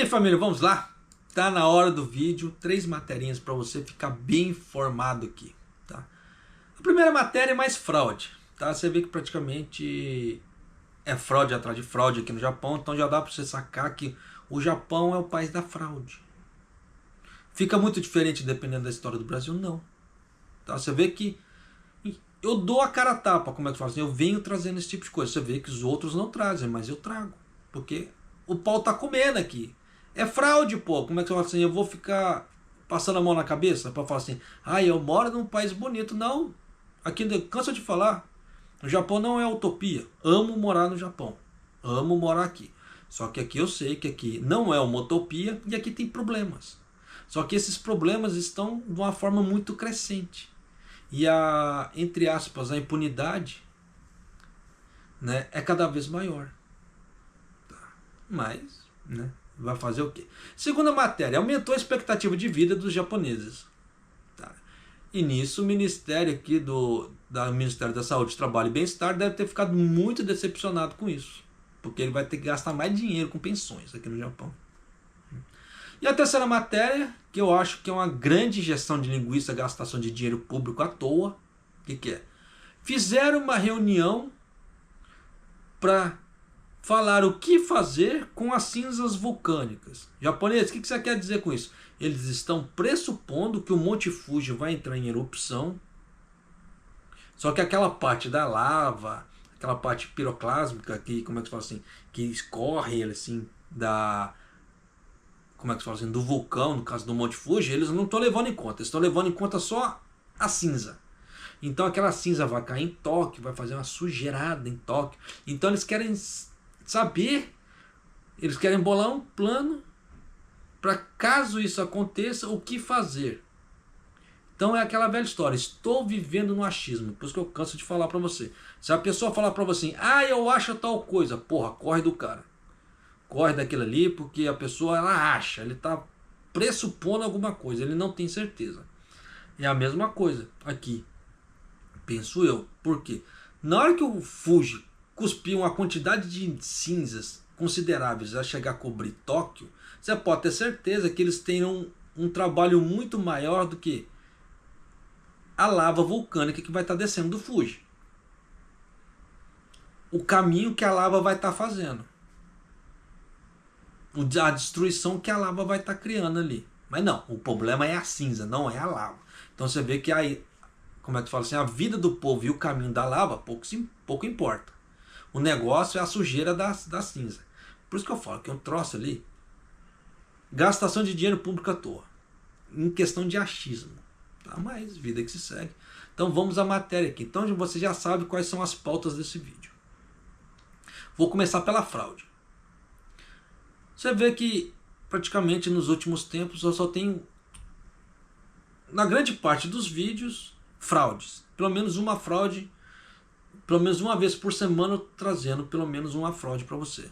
família, vamos lá? Tá na hora do vídeo, 3 materinhas para você ficar bem informado aqui, tá? A primeira matéria é mais fraude, tá? Você vê que praticamente é fraude atrás de fraude aqui no Japão, então já dá para você sacar que o Japão é o país da fraude. Fica muito diferente dependendo da história do Brasil? Não. Tá? Você vê que eu dou a cara a tapa, como é que eu falo assim? Eu venho trazendo esse tipo de coisa. Você vê que os outros não trazem, mas eu trago. Porque o pau tá comendo aqui. É fraude, pô. Como é que eu falo assim? Eu vou ficar passando a mão na cabeça para falar assim, eu moro num país bonito. Não. Aqui, cansa de falar. O Japão não é utopia. Amo morar no Japão. Amo morar aqui. Só que aqui eu sei que aqui não é uma utopia e aqui tem problemas. Só que esses problemas estão de uma forma muito crescente. E entre aspas, a impunidade, né, é cada vez maior. Tá. Mas, né, vai fazer o quê? Segunda matéria, aumentou a expectativa de vida dos japoneses. Tá. E nisso o Ministério aqui do Ministério da Saúde, Trabalho e Bem-Estar deve ter ficado muito decepcionado com isso. Porque ele vai ter que gastar mais dinheiro com pensões aqui no Japão. E a terceira matéria, que eu acho que é uma grande injeção de linguiça, gastação de dinheiro público à toa. O que é? Fizeram uma reunião para falar o que fazer com as cinzas vulcânicas. Japoneses, o que você quer dizer com isso? Eles estão pressupondo que o Monte Fuji vai entrar em erupção. Só que aquela parte da lava, aquela parte piroclásmica, que, como é que se fala assim, que escorre assim, do vulcão, no caso do Monte Fuji, eles não estão levando em conta. Eles estão levando em conta só a cinza. Então aquela cinza vai cair em Tóquio, vai fazer uma sujeirada em Tóquio. Então eles querem saber, eles querem bolar um plano para caso isso aconteça, o que fazer. Então é aquela velha história, estou vivendo no achismo, por isso que eu canso de falar para você. Se a pessoa falar para você, eu acho tal coisa, porra, corre do cara. Corre daquilo ali, porque a pessoa ela acha, ele está pressupondo alguma coisa, ele não tem certeza. É a mesma coisa aqui, penso eu. Por quê? Na hora que o Fuji cuspiu uma quantidade de cinzas consideráveis a chegar a cobrir Tóquio, você pode ter certeza que eles tenham um trabalho muito maior do que a lava vulcânica que vai estar descendo do Fuji. O caminho que a lava vai estar fazendo. A destruição que a lava vai estar criando ali. Mas não, o problema é a cinza, não é a lava. Então você vê que aí, como é que fala assim, a vida do povo e o caminho da lava pouco importa. O negócio é a sujeira da cinza. Por isso que eu falo que é um troço ali, gastação de dinheiro público à toa, em questão de achismo. Tá? Mas vida que se segue. Então vamos à matéria aqui. Então você já sabe quais são as pautas desse vídeo. Vou começar pela fraude. Você vê que praticamente nos últimos tempos eu só tenho, na grande parte dos vídeos, fraudes. Pelo menos uma fraude, pelo menos uma vez por semana, trazendo pelo menos uma fraude para você.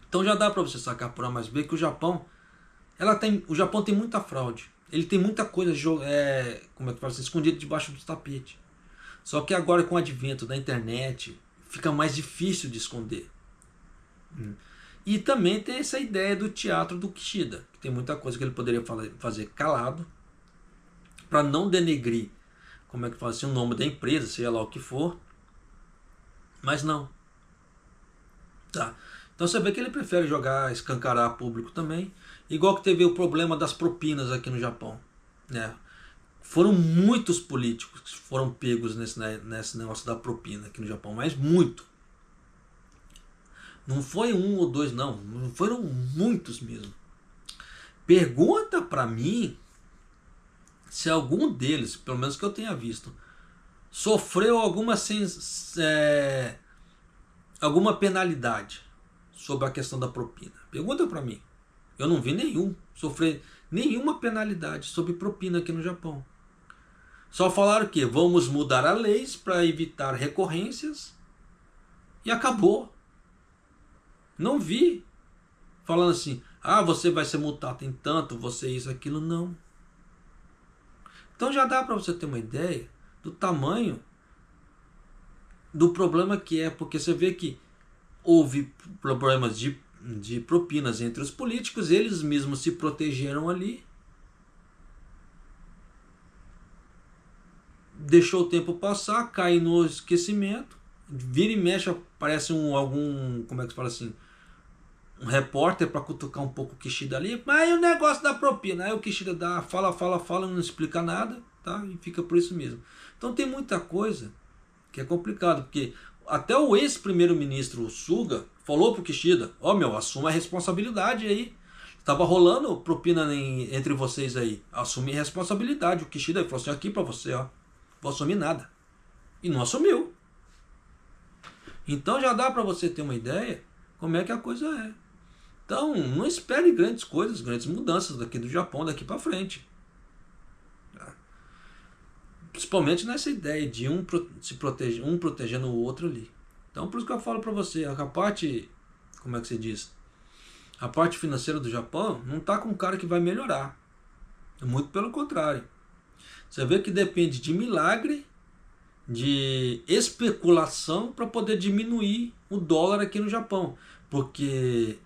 Então já dá para você sacar por A mais B que o Japão tem muita fraude. Ele tem muita coisa como é que fala assim, escondida debaixo do tapete. Só que agora com o advento da internet fica mais difícil de esconder. E também tem essa ideia do teatro do Kishida, que tem muita coisa que ele poderia fazer calado, para não denegrir, como é que fala assim, o nome da empresa, seja lá o que for, mas não. Tá. Então você vê que ele prefere escancarar a público também, igual que teve o problema das propinas aqui no Japão. Né? Foram muitos políticos que foram pegos nesse negócio da propina aqui no Japão, mas muito. Não foi um ou dois, não. Foram muitos mesmo. Pergunta para mim se algum deles, pelo menos que eu tenha visto, sofreu alguma penalidade sobre a questão da propina. Pergunta para mim. Eu não vi sofrer nenhuma penalidade sobre propina aqui no Japão. Só falaram que vamos mudar as leis para evitar recorrências e acabou. Não vi falando assim, você vai ser multado em tanto, você isso, aquilo, não. Então já dá para você ter uma ideia do tamanho do problema que é, porque você vê que houve problemas de de propinas entre os políticos, eles mesmos se protegeram ali, deixou o tempo passar, cai no esquecimento, vira e mexe, aparece algum, como é que se fala assim, um repórter para cutucar um pouco o Kishida ali, mas aí o negócio da propina, aí o Kishida fala, não explica nada, tá? E fica por isso mesmo. Então tem muita coisa que é complicado, porque até o ex-primeiro-ministro Suga falou pro Kishida, assuma a responsabilidade aí. Tava rolando propina entre vocês aí, assume a responsabilidade. O Kishida falou assim, aqui pra você, vou assumir nada. E não assumiu. Então já dá pra você ter uma ideia como é que a coisa é. Então não espere grandes coisas, grandes mudanças daqui do Japão, daqui pra frente. Principalmente nessa ideia de um protegendo o outro ali. Então por isso que eu falo pra você, a parte, como é que se diz? A parte financeira do Japão não está com um cara que vai melhorar. Muito pelo contrário. Você vê que depende de milagre, de especulação para poder diminuir o dólar aqui no Japão. Porque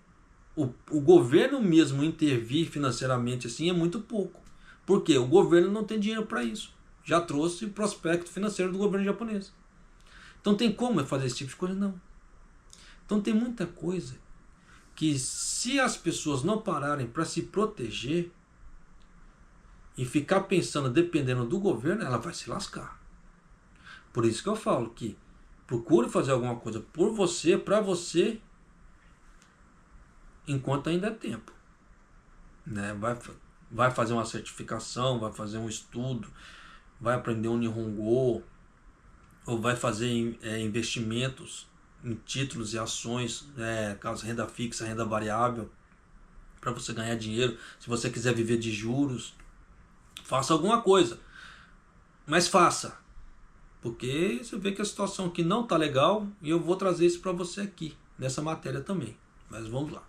o governo mesmo intervir financeiramente assim é muito pouco. Porque o governo não tem dinheiro para isso. Já trouxe o prospecto financeiro do governo japonês. Então tem como fazer esse tipo de coisa? Não. Então tem muita coisa que se as pessoas não pararem para se proteger e ficar pensando, dependendo do governo, ela vai se lascar. Por isso que eu falo que procure fazer alguma coisa por você, para você, enquanto ainda é tempo. Né? Vai fazer uma certificação, vai fazer um estudo, vai aprender um Nihongo, ou vai fazer investimentos em títulos e ações, caso renda fixa, renda variável, para você ganhar dinheiro. Se você quiser viver de juros, faça alguma coisa, mas faça, porque você vê que a situação aqui não está legal, e eu vou trazer isso para você aqui nessa matéria também. Mas vamos lá.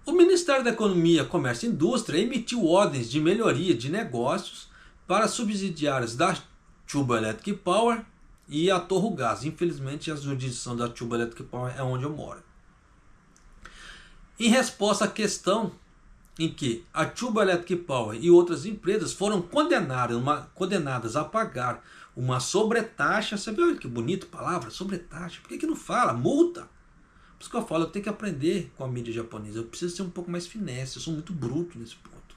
O Ministério da Economia, Comércio e Indústria emitiu ordens de melhoria de negócios para subsidiárias da Chuba Electric Power e a Torro Gás. Infelizmente, a jurisdição da Chuba Electric Power é onde eu moro. Em resposta à questão em que a Chuba Electric Power e outras empresas foram condenadas a pagar uma sobretaxa. Você viu que bonita palavra, sobretaxa? Por que não fala? Multa. Por isso que eu falo, eu tenho que aprender com a mídia japonesa. Eu preciso ser um pouco mais finesse, eu sou muito bruto nesse ponto.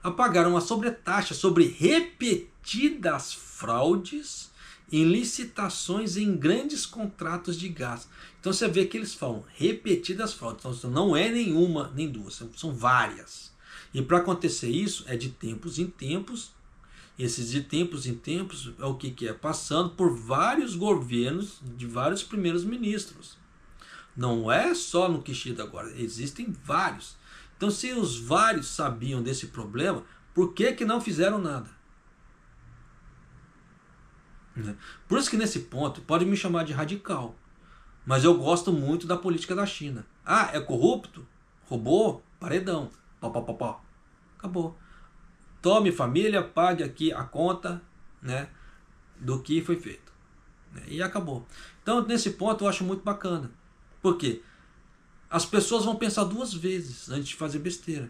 A pagar uma sobretaxa sobre repetidas fraudes em licitações em grandes contratos de gás. Então você vê que eles falam repetidas fraudes. Então não é nenhuma nem duas, são várias. E para acontecer isso é de tempos em tempos. Esses de tempos em tempos é o que é? Passando por vários governos de vários primeiros ministros. Não é só no Kishida agora, existem vários. Então se os vários sabiam desse problema, por que não fizeram nada? Por isso que nesse ponto, pode me chamar de radical, mas eu gosto muito da política da China. Ah, é corrupto? Roubou? Paredão. Pá, pá, pá, pá. Acabou. Tome, família, pague aqui a conta, né, do que foi feito. E acabou. Então nesse ponto eu acho muito bacana. Por quê? As pessoas vão pensar duas vezes antes de fazer besteira.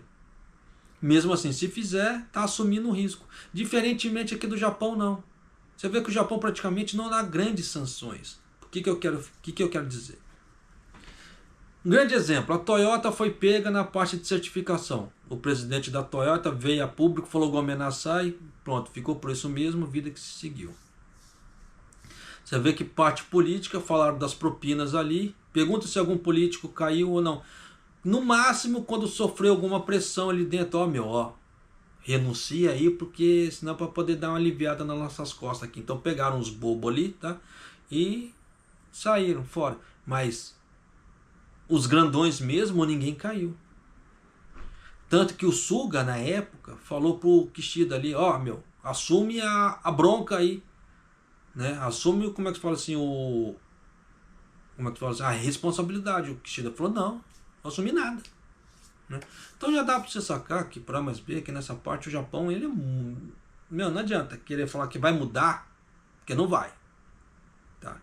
Mesmo assim, se fizer, está assumindo o risco. Diferentemente aqui do Japão, não. Você vê que o Japão praticamente não dá grandes sanções. O que eu quero dizer? Um grande exemplo, a Toyota foi pega na parte de certificação. O presidente da Toyota veio a público, falou Gomen Nasai, pronto, ficou por isso mesmo, vida que se seguiu. Você vê que parte política, falaram das propinas ali, pergunta se algum político caiu ou não. No máximo, quando sofreu alguma pressão ali dentro, renuncia aí, porque senão para poder dar uma aliviada nas nossas costas aqui. Então pegaram os bobos ali, tá? E saíram fora. Mas os grandões mesmo, ninguém caiu. Tanto que o Suga, na época, falou pro Kishida ali, assume a bronca aí. Né? Assume, como é que fala assim, a responsabilidade. O Kishida falou, não assumi nada. Né? Então já dá para você sacar que para mais B, que nessa parte o Japão, ele não adianta querer falar que vai mudar, porque não vai. Tá?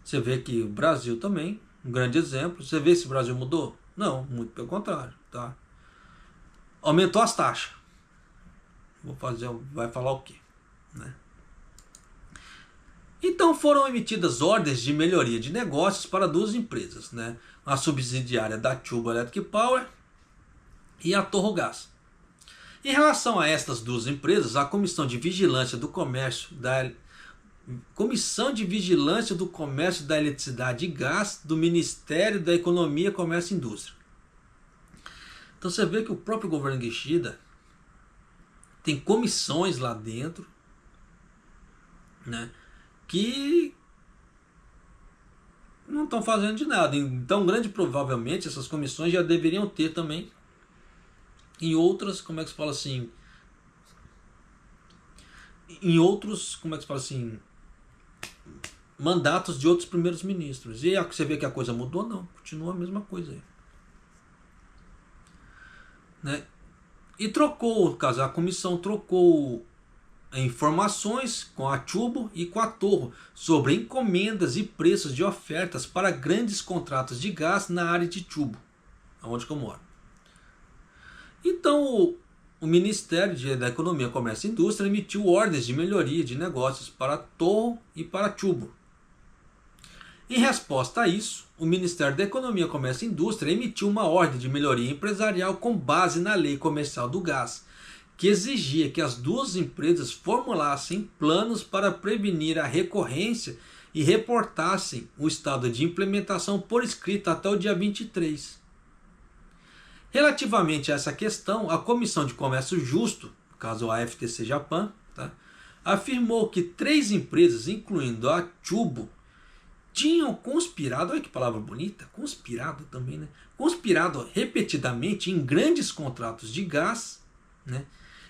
Você vê que o Brasil também, um grande exemplo. Você vê se o Brasil mudou? Não, muito pelo contrário, tá? Aumentou as taxas. Vai falar o quê, né? Então foram emitidas ordens de melhoria de negócios para duas empresas, né? A subsidiária da Chubu Electric Power e a Torrogás. Em relação a estas duas empresas, a Comissão de Vigilância do Comércio da Eletricidade e Gás do Ministério da Economia, Comércio e Indústria. Então você vê que o próprio governo Kishida tem comissões lá dentro, né, que não estão fazendo de nada. Então, grande provavelmente, essas comissões já deveriam ter também em outras, como é que se fala assim, mandatos de outros primeiros ministros. E você vê que a coisa mudou? Não, continua a mesma coisa aí, né? E trocou, no caso, a comissão trocou informações com a Chubu e com a Torro sobre encomendas e preços de ofertas para grandes contratos de gás na área de Chubu, onde eu moro. Então o Ministério da Economia, Comércio e Indústria emitiu ordens de melhoria de negócios para a Torro e para a Chubu. Em resposta a isso, o Ministério da Economia, Comércio e Indústria emitiu uma ordem de melhoria empresarial com base na Lei Comercial do Gás, que exigia que as duas empresas formulassem planos para prevenir a recorrência e reportassem o estado de implementação por escrito até o dia 23. Relativamente a essa questão, a Comissão de Comércio Justo, no caso a FTC Japan, tá, afirmou que 3 empresas, incluindo a Chubu, tinham conspirado, olha que palavra bonita, conspirado também, né? Conspirado repetidamente em grandes contratos de gás, né?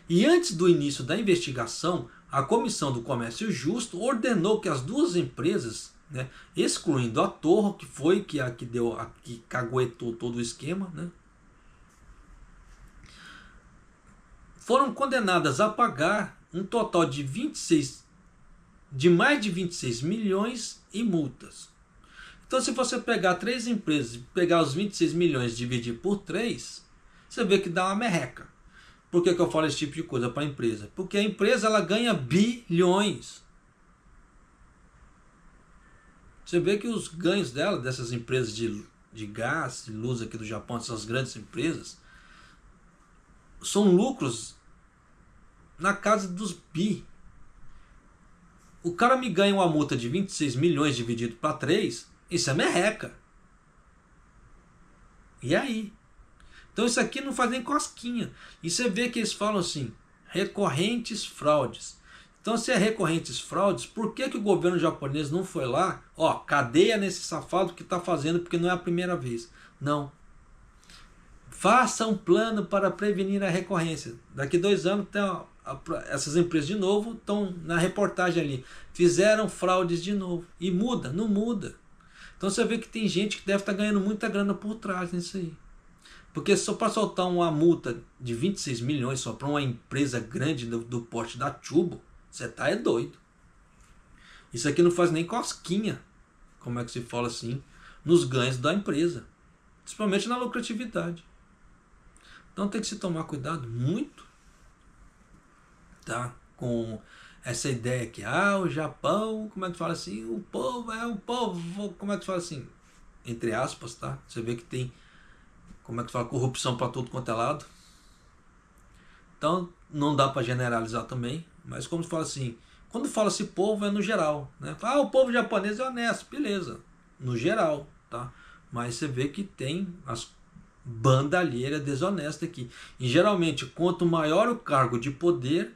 E antes do início da investigação, a Comissão do Comércio Justo ordenou que as duas empresas, né, excluindo a Torro, que foi que caguetou todo o esquema, né, foram condenadas a pagar um total de mais de 26 milhões em multas. Então, se você pegar 3 empresas e pegar os 26 milhões e dividir por 3, você vê que dá uma merreca. Por que eu falo esse tipo de coisa para a empresa? Porque a empresa ela ganha bilhões. Você vê que os ganhos dela, dessas empresas de gás, de luz aqui do Japão, essas grandes empresas, são lucros na casa dos bi. O cara me ganha uma multa de 26 milhões dividido para 3, isso é merreca. E aí? Então isso aqui não faz nem cosquinha. E você vê que eles falam assim, recorrentes fraudes. Então se é recorrentes fraudes, por que o governo japonês não foi lá? Ó, cadeia nesse safado que está fazendo, porque não é a primeira vez. Não. Faça um plano para prevenir a recorrência. Daqui 2 anos essas empresas de novo estão na reportagem ali. Fizeram fraudes de novo. E muda, não muda. Então você vê que tem gente que deve estar ganhando muita grana por trás nisso aí. Porque só para soltar uma multa de 26 milhões só para uma empresa grande do porte da Chubu, você tá doido. Isso aqui não faz nem cosquinha, como é que se fala assim, nos ganhos da empresa. Principalmente na lucratividade. Então tem que se tomar cuidado muito, tá, com essa ideia que o Japão, como é que fala assim, o povo, como é que fala assim, entre aspas, tá? Você vê que tem, como é que fala, corrupção para tudo quanto é lado. Então não dá para generalizar também, mas como se fala assim, quando fala-se povo é no geral, né? O povo japonês é honesto, beleza, no geral, tá? Mas você vê que tem as bandalheira desonesta aqui. E geralmente, quanto maior o cargo de poder,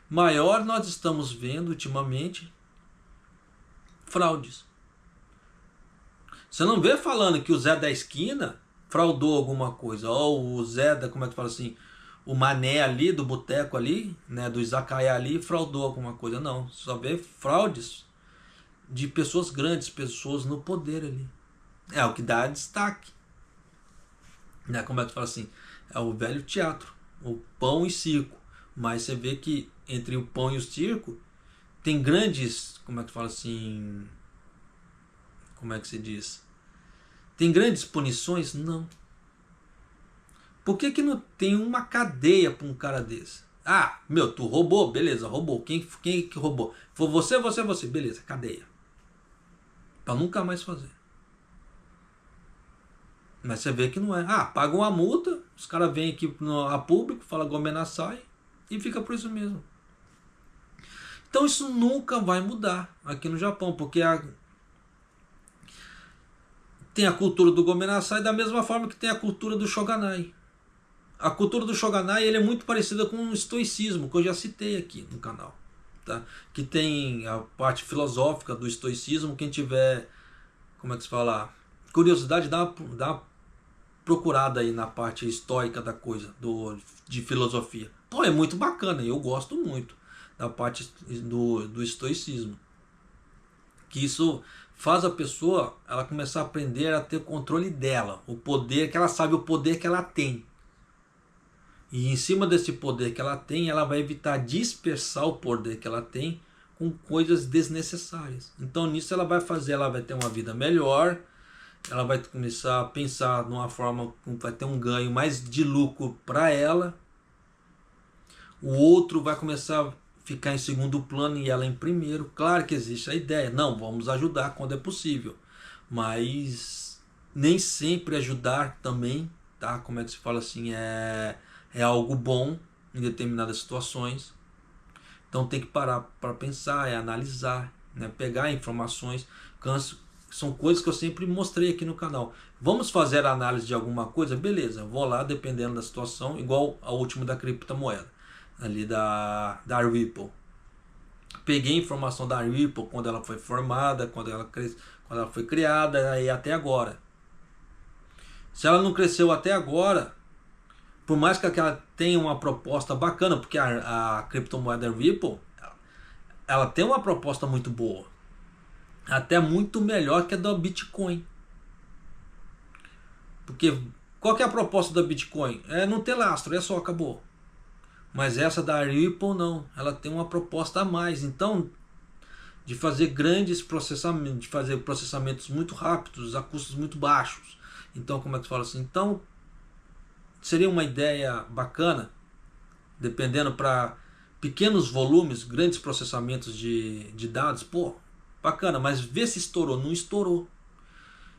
maior nós estamos vendo ultimamente fraudes. Você não vê falando que o Zé da esquina fraudou alguma coisa, ou o Zé da, como é que fala assim, o mané ali do boteco ali, né, do izakaya ali, fraudou alguma coisa. Não, só vê fraudes de pessoas grandes, pessoas no poder ali. É o que dá destaque. Né, como é que fala assim? É o velho teatro, o pão e circo. Mas você vê que entre o pão e o circo tem grandes, como é que fala assim, como é que se diz? Tem grandes punições? Não. Por que que não tem uma cadeia para um cara desse? Ah, meu, tu roubou, beleza, roubou. Quem que roubou? Foi você, beleza, cadeia. Para nunca mais fazer. Mas você vê que não é. Ah, paga uma multa, os caras vêm aqui a público, fala Gomen sai e fica por isso mesmo. Então isso nunca vai mudar aqui no Japão, porque tem a cultura do Gomen sai da mesma forma que tem a cultura do Shoganai. A cultura do Shoganai ele é muito parecida com o estoicismo, que eu já citei aqui no canal. Tá? Que tem a parte filosófica do estoicismo, quem tiver, como é que se fala, curiosidade, dá uma procurada aí na parte estoica da coisa, de filosofia. Pô, é muito bacana, eu gosto muito da parte do estoicismo. Que isso faz a pessoa ela começar a aprender a ter controle dela, o poder que ela sabe, o poder que ela tem. E em cima desse poder que ela tem, ela vai evitar dispersar o poder que ela tem com coisas desnecessárias. Então nisso ela vai ter uma vida melhor, ela vai começar a pensar numa forma que vai ter um ganho mais de lucro para ela. O outro vai começar a ficar em segundo plano e ela em primeiro. Claro que existe a ideia, não, vamos ajudar quando é possível, mas nem sempre ajudar também, tá? Como é que se fala assim, é algo bom em determinadas situações. Então tem que parar para pensar, analisar, né? Pegar informações. São coisas que eu sempre mostrei aqui no canal. Vamos fazer a análise de alguma coisa? Beleza, vou lá dependendo da situação, igual a última da criptomoeda, ali da Ripple. Peguei informação da Ripple quando ela foi formada, quando ela foi criada e até agora. Se ela não cresceu até agora, por mais que ela tenha uma proposta bacana, porque a criptomoeda Ripple, ela tem uma proposta muito boa, até muito melhor que a do Bitcoin. Porque qual que é a proposta da Bitcoin? É não ter lastro, é só, acabou. Mas essa da Ripple não, ela tem uma proposta a mais, então de fazer grandes processamentos, de fazer processamentos muito rápidos a custos muito baixos. Então como é que se fala assim? Então seria uma ideia bacana, dependendo para pequenos volumes, grandes processamentos de dados, pô, bacana, mas vê se estourou, não estourou.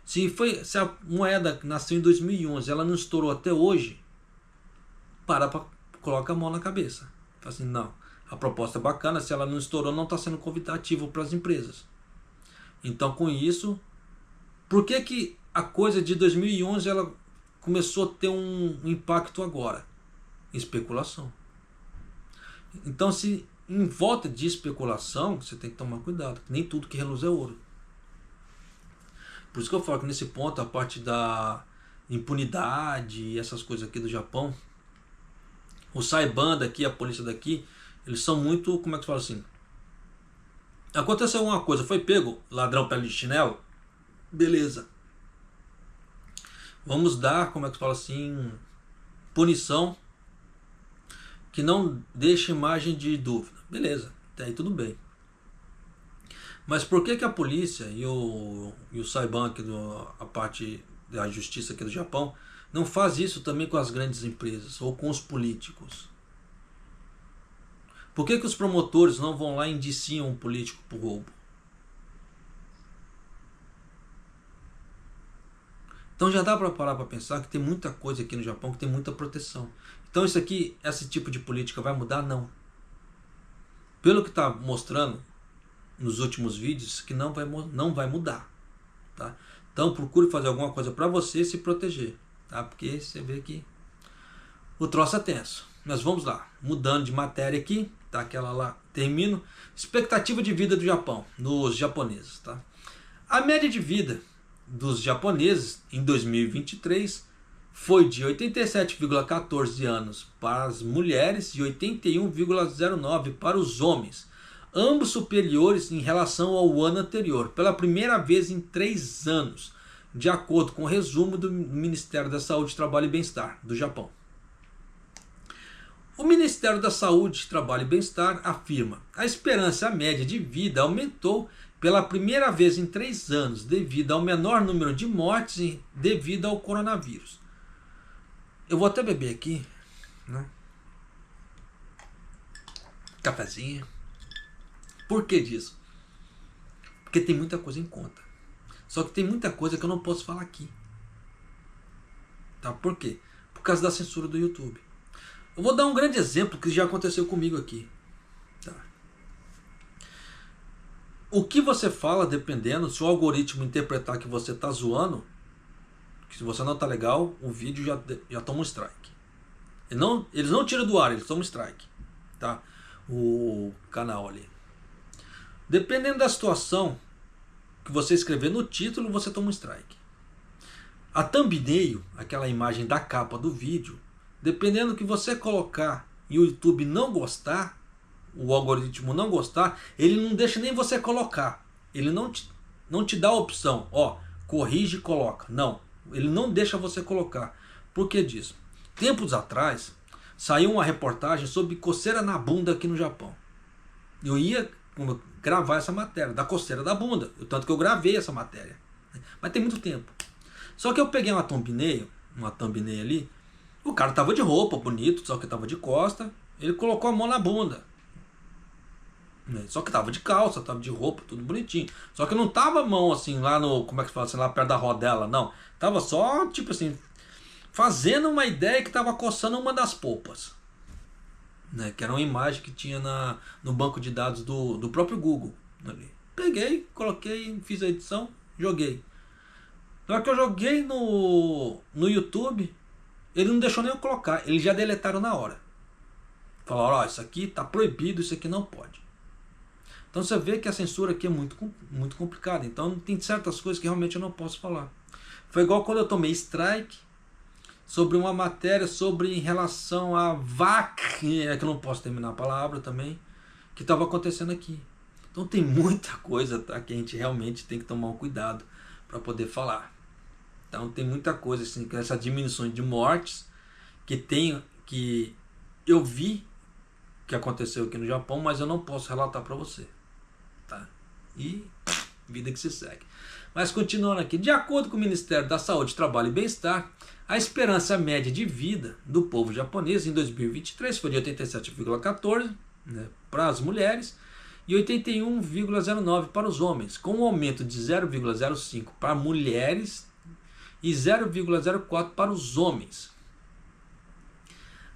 Se a moeda nasceu em 2011, ela não estourou até hoje, coloca a mão na cabeça. Fala assim, não, a proposta é bacana, se ela não estourou, não está sendo convidativo para as empresas. Então com isso, por que a coisa de 2011 ela começou a ter um impacto agora? Especulação. Então se em volta de especulação, você tem que tomar cuidado, nem tudo que reluz é ouro. Por isso que eu falo que nesse ponto a parte da impunidade e essas coisas aqui do Japão, o Saiban daqui, a polícia daqui, eles são muito, como é que se fala assim? Aconteceu uma coisa, foi pego ladrão pele de chinelo, beleza. Vamos dar, como é que se fala assim, punição que não deixe margem de dúvida. Beleza, até aí tudo bem. Mas por que a polícia e o Saiban, aqui a parte da justiça aqui do Japão, não faz isso também com as grandes empresas ou com os políticos? Por que os promotores não vão lá e indiciam um político por roubo? Então já dá para parar para pensar que tem muita coisa aqui no Japão que tem muita proteção. Então isso aqui, esse tipo de política vai mudar? Não. Pelo que está mostrando nos últimos vídeos, que não vai mudar. Tá? Então procure fazer alguma coisa para você se proteger. Tá? Porque você vê que o troço é tenso. Mas vamos lá, mudando de matéria aqui, tá? Aquela lá, termino. Expectativa de vida do Japão, dos japoneses. Tá? A média de vida dos japoneses em 2023 foi de 87,14 anos para as mulheres e 81,09 para os homens, ambos superiores em relação ao ano anterior, pela primeira vez em 3 anos, de acordo com o resumo do Ministério da Saúde, Trabalho e Bem-Estar do Japão. O Ministério da Saúde, Trabalho e Bem-Estar afirma: a esperança média de vida aumentou pela primeira vez em 3 anos devido ao menor número de mortes devido ao coronavírus. Eu vou até beber aqui, né? Cafezinho. Por que disso? Porque tem muita coisa em conta. Só que tem muita coisa que eu não posso falar aqui. Tá? Por quê? Por causa da censura do YouTube. Eu vou dar um grande exemplo que já aconteceu comigo aqui. Tá? O que você fala, dependendo, se o algoritmo interpretar que você está zoando, que se você não está legal, o vídeo já toma um strike. Eles não tiram do ar, eles tomam um strike. Tá? O canal ali. Dependendo da situação que você escrever no título, você toma um strike. A thumbnail, aquela imagem da capa do vídeo, dependendo do que você colocar e o YouTube não gostar, o algoritmo não gostar, ele não deixa nem você colocar. Ele não te dá a opção, ó, corrige e coloca. Não, ele não deixa você colocar. Por que disso? Tempos atrás, saiu uma reportagem sobre coceira na bunda aqui no Japão. Eu ia gravar essa matéria, da coceira da bunda. Tanto que eu gravei essa matéria. Mas tem muito tempo. Só que eu peguei uma thumbnail ali, o cara tava de roupa, bonito, só que tava de costa, ele colocou a mão na bunda. Só que tava de calça, tava de roupa, tudo bonitinho. Só que não tava a mão assim, lá no, como é que fala assim, lá perto da rodela, não. Tava só, tipo assim, fazendo uma ideia que tava coçando uma das polpas. Que era uma imagem que tinha no banco de dados do próprio Google. Ali. Peguei, coloquei, fiz a edição, joguei. Na hora que eu joguei no YouTube, ele não deixou nem eu colocar, eles já deletaram na hora. Falaram, ó, isso aqui tá proibido, isso aqui não pode. Então você vê que a censura aqui é muito complicada. Então tem certas coisas que realmente eu não posso falar. Foi igual quando eu tomei strike sobre uma matéria sobre em relação a vac, é que eu não posso terminar a palavra também, que estava acontecendo aqui. Então tem muita coisa, tá, que a gente realmente tem que tomar um cuidado para poder falar. Então tem muita coisa assim, que essa diminuição de mortes que eu vi que aconteceu aqui no Japão, mas eu não posso relatar para você, tá? E vida que se segue. Mas continuando aqui, de acordo com o Ministério da Saúde, Trabalho e Bem-Estar, a esperança média de vida do povo japonês em 2023 foi de 87,14, né, para as mulheres e 81,09 para os homens, com um aumento de 0,05 para mulheres e 0,04 para os homens.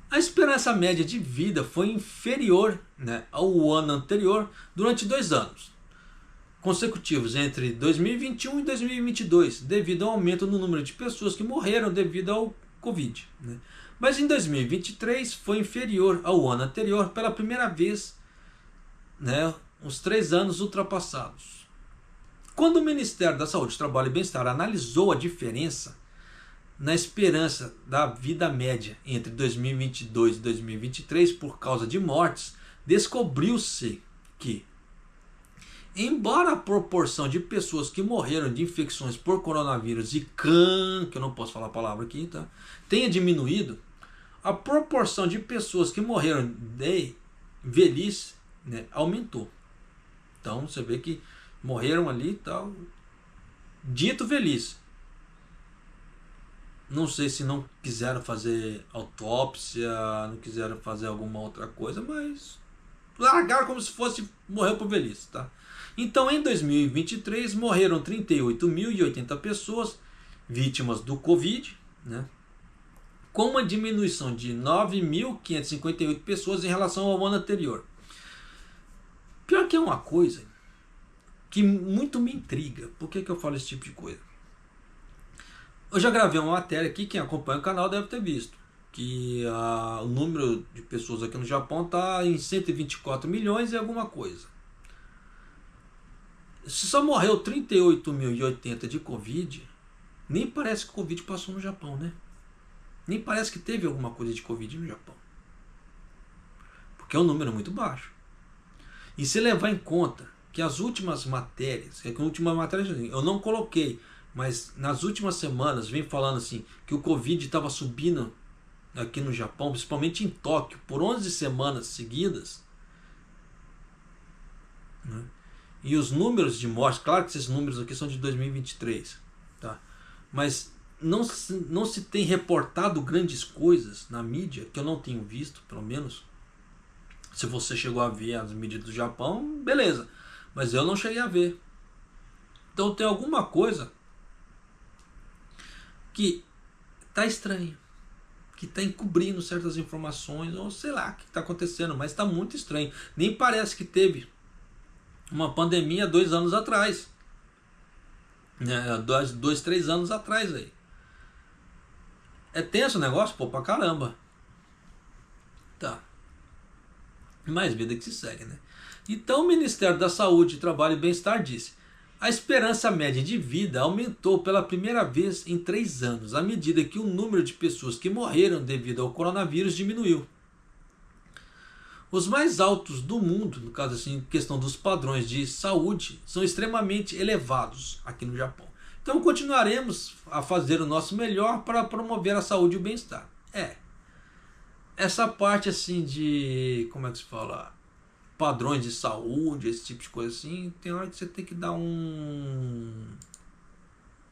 A esperança média de vida foi inferior, né, ao ano anterior durante 2 anos consecutivos, entre 2021 e 2022, devido ao aumento no número de pessoas que morreram devido ao Covid. Né? Mas em 2023 foi inferior ao ano anterior pela primeira vez, né, os 3 anos ultrapassados. Quando o Ministério da Saúde, Trabalho e Bem-Estar analisou a diferença na esperança da vida média entre 2022 e 2023 por causa de mortes, descobriu-se que, embora a proporção de pessoas que morreram de infecções por coronavírus e que eu não posso falar a palavra aqui, tá, tenha diminuído, a proporção de pessoas que morreram de velhice, né, aumentou. Então você vê que morreram ali e tal, dito velhice. Não sei se não quiseram fazer autópsia, não quiseram fazer alguma outra coisa, mas largaram como se fosse morrer por velhice, tá? Então em 2023 morreram 38.080 pessoas vítimas do Covid, né? Com uma diminuição de 9.558 pessoas em relação ao ano anterior. Pior que é uma coisa que muito me intriga. Por que eu falo esse tipo de coisa? Eu já gravei uma matéria aqui, quem acompanha o canal deve ter visto, que o número de pessoas aqui no Japão está em 124 milhões e alguma coisa. Se só morreu 38.080 de Covid, nem parece que o Covid passou no Japão, né? Nem parece que teve alguma coisa de Covid no Japão. Porque é um número muito baixo. E se levar em conta que as últimas matérias, eu não coloquei, mas nas últimas semanas vem falando assim que o Covid estava subindo aqui no Japão, principalmente em Tóquio, por 11 semanas seguidas, né? E os números de mortes, claro que esses números aqui são de 2023, tá? Mas não se tem reportado grandes coisas na mídia, que eu não tenho visto, pelo menos. Se você chegou a ver as mídias do Japão, beleza. Mas eu não cheguei a ver. Então tem alguma coisa que tá estranha, que tá encobrindo certas informações, ou sei lá o que tá acontecendo, mas tá muito estranho. Nem parece que teve uma pandemia 2 anos atrás, né? 2, 3 anos atrás aí. É tenso o negócio, pô, pra caramba. Tá. Mais vida que se segue, né? Então o Ministério da Saúde, Trabalho e Bem-Estar disse: a esperança média de vida aumentou pela primeira vez em 3 anos, à medida que o número de pessoas que morreram devido ao coronavírus diminuiu. Os mais altos do mundo, no caso assim, questão dos padrões de saúde, são extremamente elevados aqui no Japão. Então continuaremos a fazer o nosso melhor para promover a saúde e o bem-estar. Essa parte assim de, como é que se fala, padrões de saúde, esse tipo de coisa assim, tem hora que você tem que dar como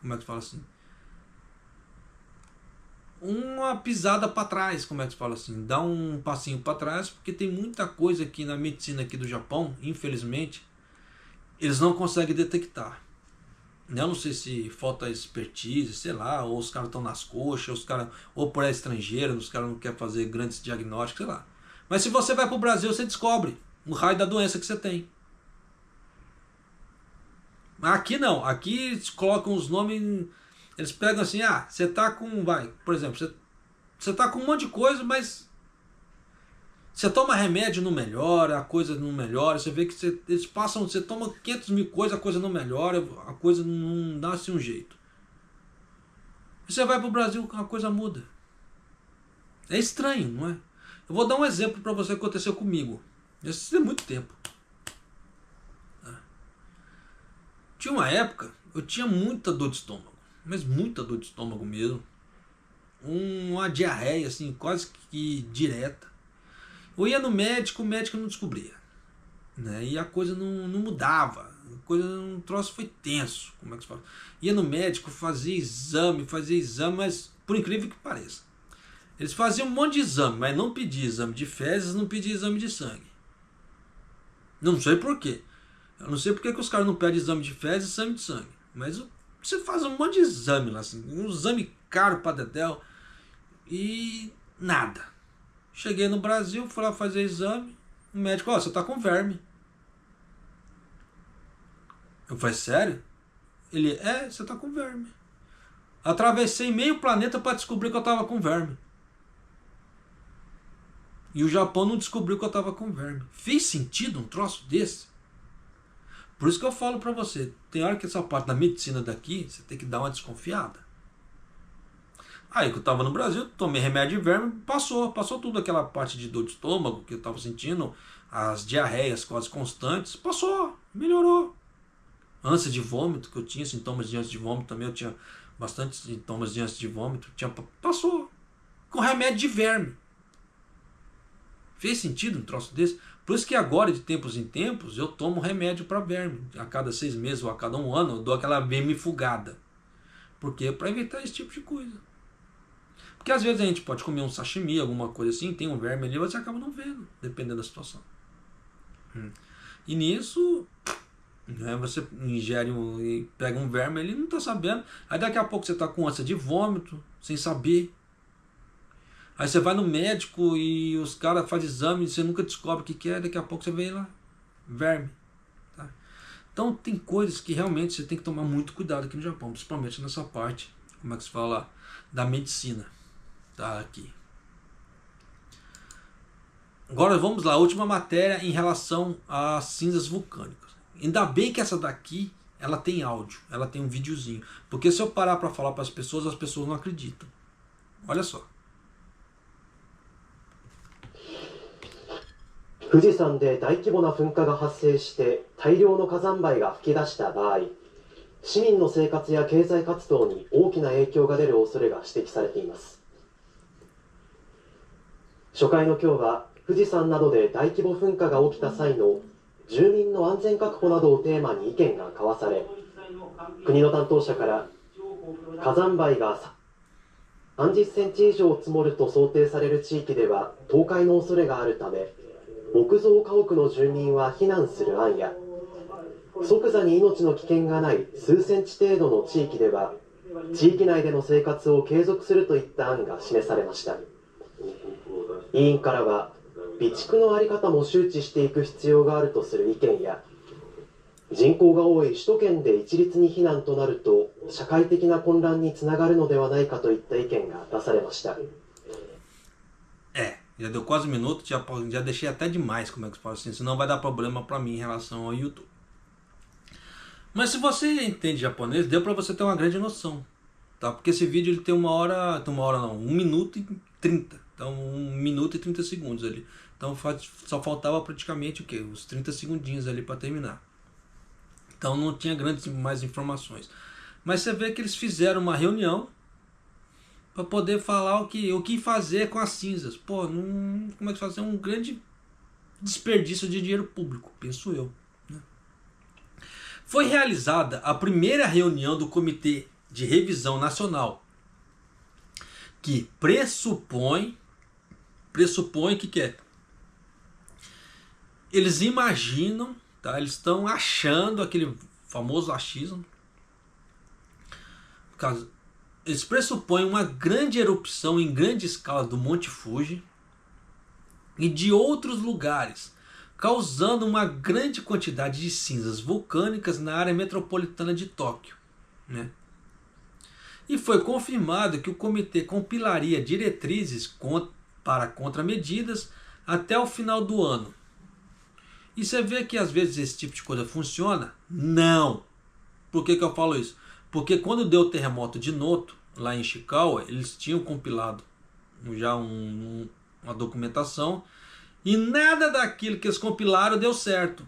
é que se fala assim, uma pisada para trás, como é que se fala assim, dar um passinho para trás, porque tem muita coisa aqui na medicina aqui do Japão, infelizmente, eles não conseguem detectar. Eu não sei se falta expertise, sei lá, ou os caras estão nas coxas, os caras, ou por estrangeiro, os caras não querem fazer grandes diagnósticos, sei lá. Mas se você vai para o Brasil, você descobre o raio da doença que você tem. Aqui não, aqui eles colocam os nomes, eles pegam assim, você tá com, por exemplo, você tá com um monte de coisa, mas você toma remédio, não melhora, a coisa não melhora, você vê que eles passam, você toma 500 mil coisas, a coisa não melhora, a coisa não dá assim um jeito. E você vai para o Brasil, a coisa muda. É estranho, não é? Eu vou dar um exemplo para você que aconteceu comigo. Isso tem muito tempo. Tinha uma época, eu tinha muita dor de estômago, mas muita dor de estômago mesmo. Uma diarreia assim, quase que direta. Eu ia no médico, o médico não descobria, né? E a coisa não mudava. A coisa, um troço foi tenso, como é que se fala? Ia no médico, fazia exame, mas por incrível que pareça, eles faziam um monte de exame, mas não pedia exame de fezes, não pedia exame de sangue. Não sei por quê. Eu não sei porque que os caras não pedem exame de fezes e exame de sangue. Mas você faz um monte de exame lá, assim, um exame caro pra dedéu e nada. Cheguei no Brasil, fui lá fazer exame, o médico, você tá com verme. Eu falei, sério? Ele, você tá com verme. Atravessei meio planeta para descobrir que eu tava com verme. E o Japão não descobriu que eu tava com verme. Fez sentido um troço desse? Por isso que eu falo pra você, tem hora que essa parte da medicina daqui, você tem que dar uma desconfiada. Aí que eu tava no Brasil, tomei remédio de verme, passou tudo aquela parte de dor de estômago que eu tava sentindo, as diarreias quase constantes, passou, melhorou. Ânsia de vômito, que eu tinha sintomas de ânsia de vômito também, eu tinha bastante sintomas de ânsia de vômito, passou. Com remédio de verme. Fez sentido um troço desse? Por isso que agora, de tempos em tempos, eu tomo remédio para verme. A cada 6 meses ou a cada 1 ano, eu dou aquela vermifugada. Por quê? Para evitar esse tipo de coisa. Porque às vezes a gente pode comer um sashimi, alguma coisa assim, tem um verme ali, você acaba não vendo, dependendo da situação. E nisso, né, você ingere e pega um verme, ele não está sabendo. Aí daqui a pouco você está com ânsia de vômito, sem saber. Aí você vai no médico e os caras fazem exame e você nunca descobre o que é, daqui a pouco você vem lá, verme. Tá? Então tem coisas que realmente você tem que tomar muito cuidado aqui no Japão, principalmente nessa parte, como é que se fala, da medicina. Tá aqui. Agora vamos lá, a última matéria em relação às cinzas vulcânicas. Ainda bem que essa daqui, ela tem áudio, ela tem um videozinho. Porque se eu parar para falar para as pessoas não acreditam. Olha só. 富士山で大規模な噴火が発生して大量の火山灰が噴き出した場合、市民の生活や経済活動に大きな影響が出る恐れが指摘されています。初回の今日は富士山などで大規模噴火が起きた際の住民の安全確保などをテーマに意見が交わされ、国の担当者から火山灰が30センチ以上積もると想定される地域では倒壊の恐れがあるため、木造家屋の住民は避難する案や、即座に命の危険がない数センチ程度の地域では地域内での生活を継続するといった案が示されました。委員からは、備蓄の在り方も周知していく必要があるとする意見や、人口が多い首都圏で一律に避難となると社会的な混乱につながるのではないかといった意見が出されました。Já deu quase um minuto, já deixei até demais, como é que se fala assim, senão vai dar problema para mim em relação ao YouTube. Mas se você entende japonês, deu para você ter uma grande noção, tá? Porque esse vídeo ele tem 1 minuto e 30, então 1 minuto e 30 segundos ali. Então só faltava praticamente o quê? Os 30 segundinhos ali para terminar. Então não tinha grandes mais informações. Mas você vê que eles fizeram uma reunião para poder falar o que fazer com as cinzas. Pô, como é que fazer um grande desperdício de dinheiro público, penso eu. Né? Foi realizada a primeira reunião do Comitê de Revisão Nacional, que pressupõe o que é? Eles imaginam, tá? Eles estão achando aquele famoso achismo. Eles pressupõem uma grande erupção em grande escala do Monte Fuji e de outros lugares, causando uma grande quantidade de cinzas vulcânicas na área metropolitana de Tóquio. Né? E foi confirmado que o comitê compilaria diretrizes para contramedidas até o final do ano. E você vê que às vezes esse tipo de coisa funciona? Não! Por que eu falo isso? Porque quando deu o terremoto de Noto, lá em Ishikawa, eles tinham compilado já uma documentação e nada daquilo que eles compilaram deu certo.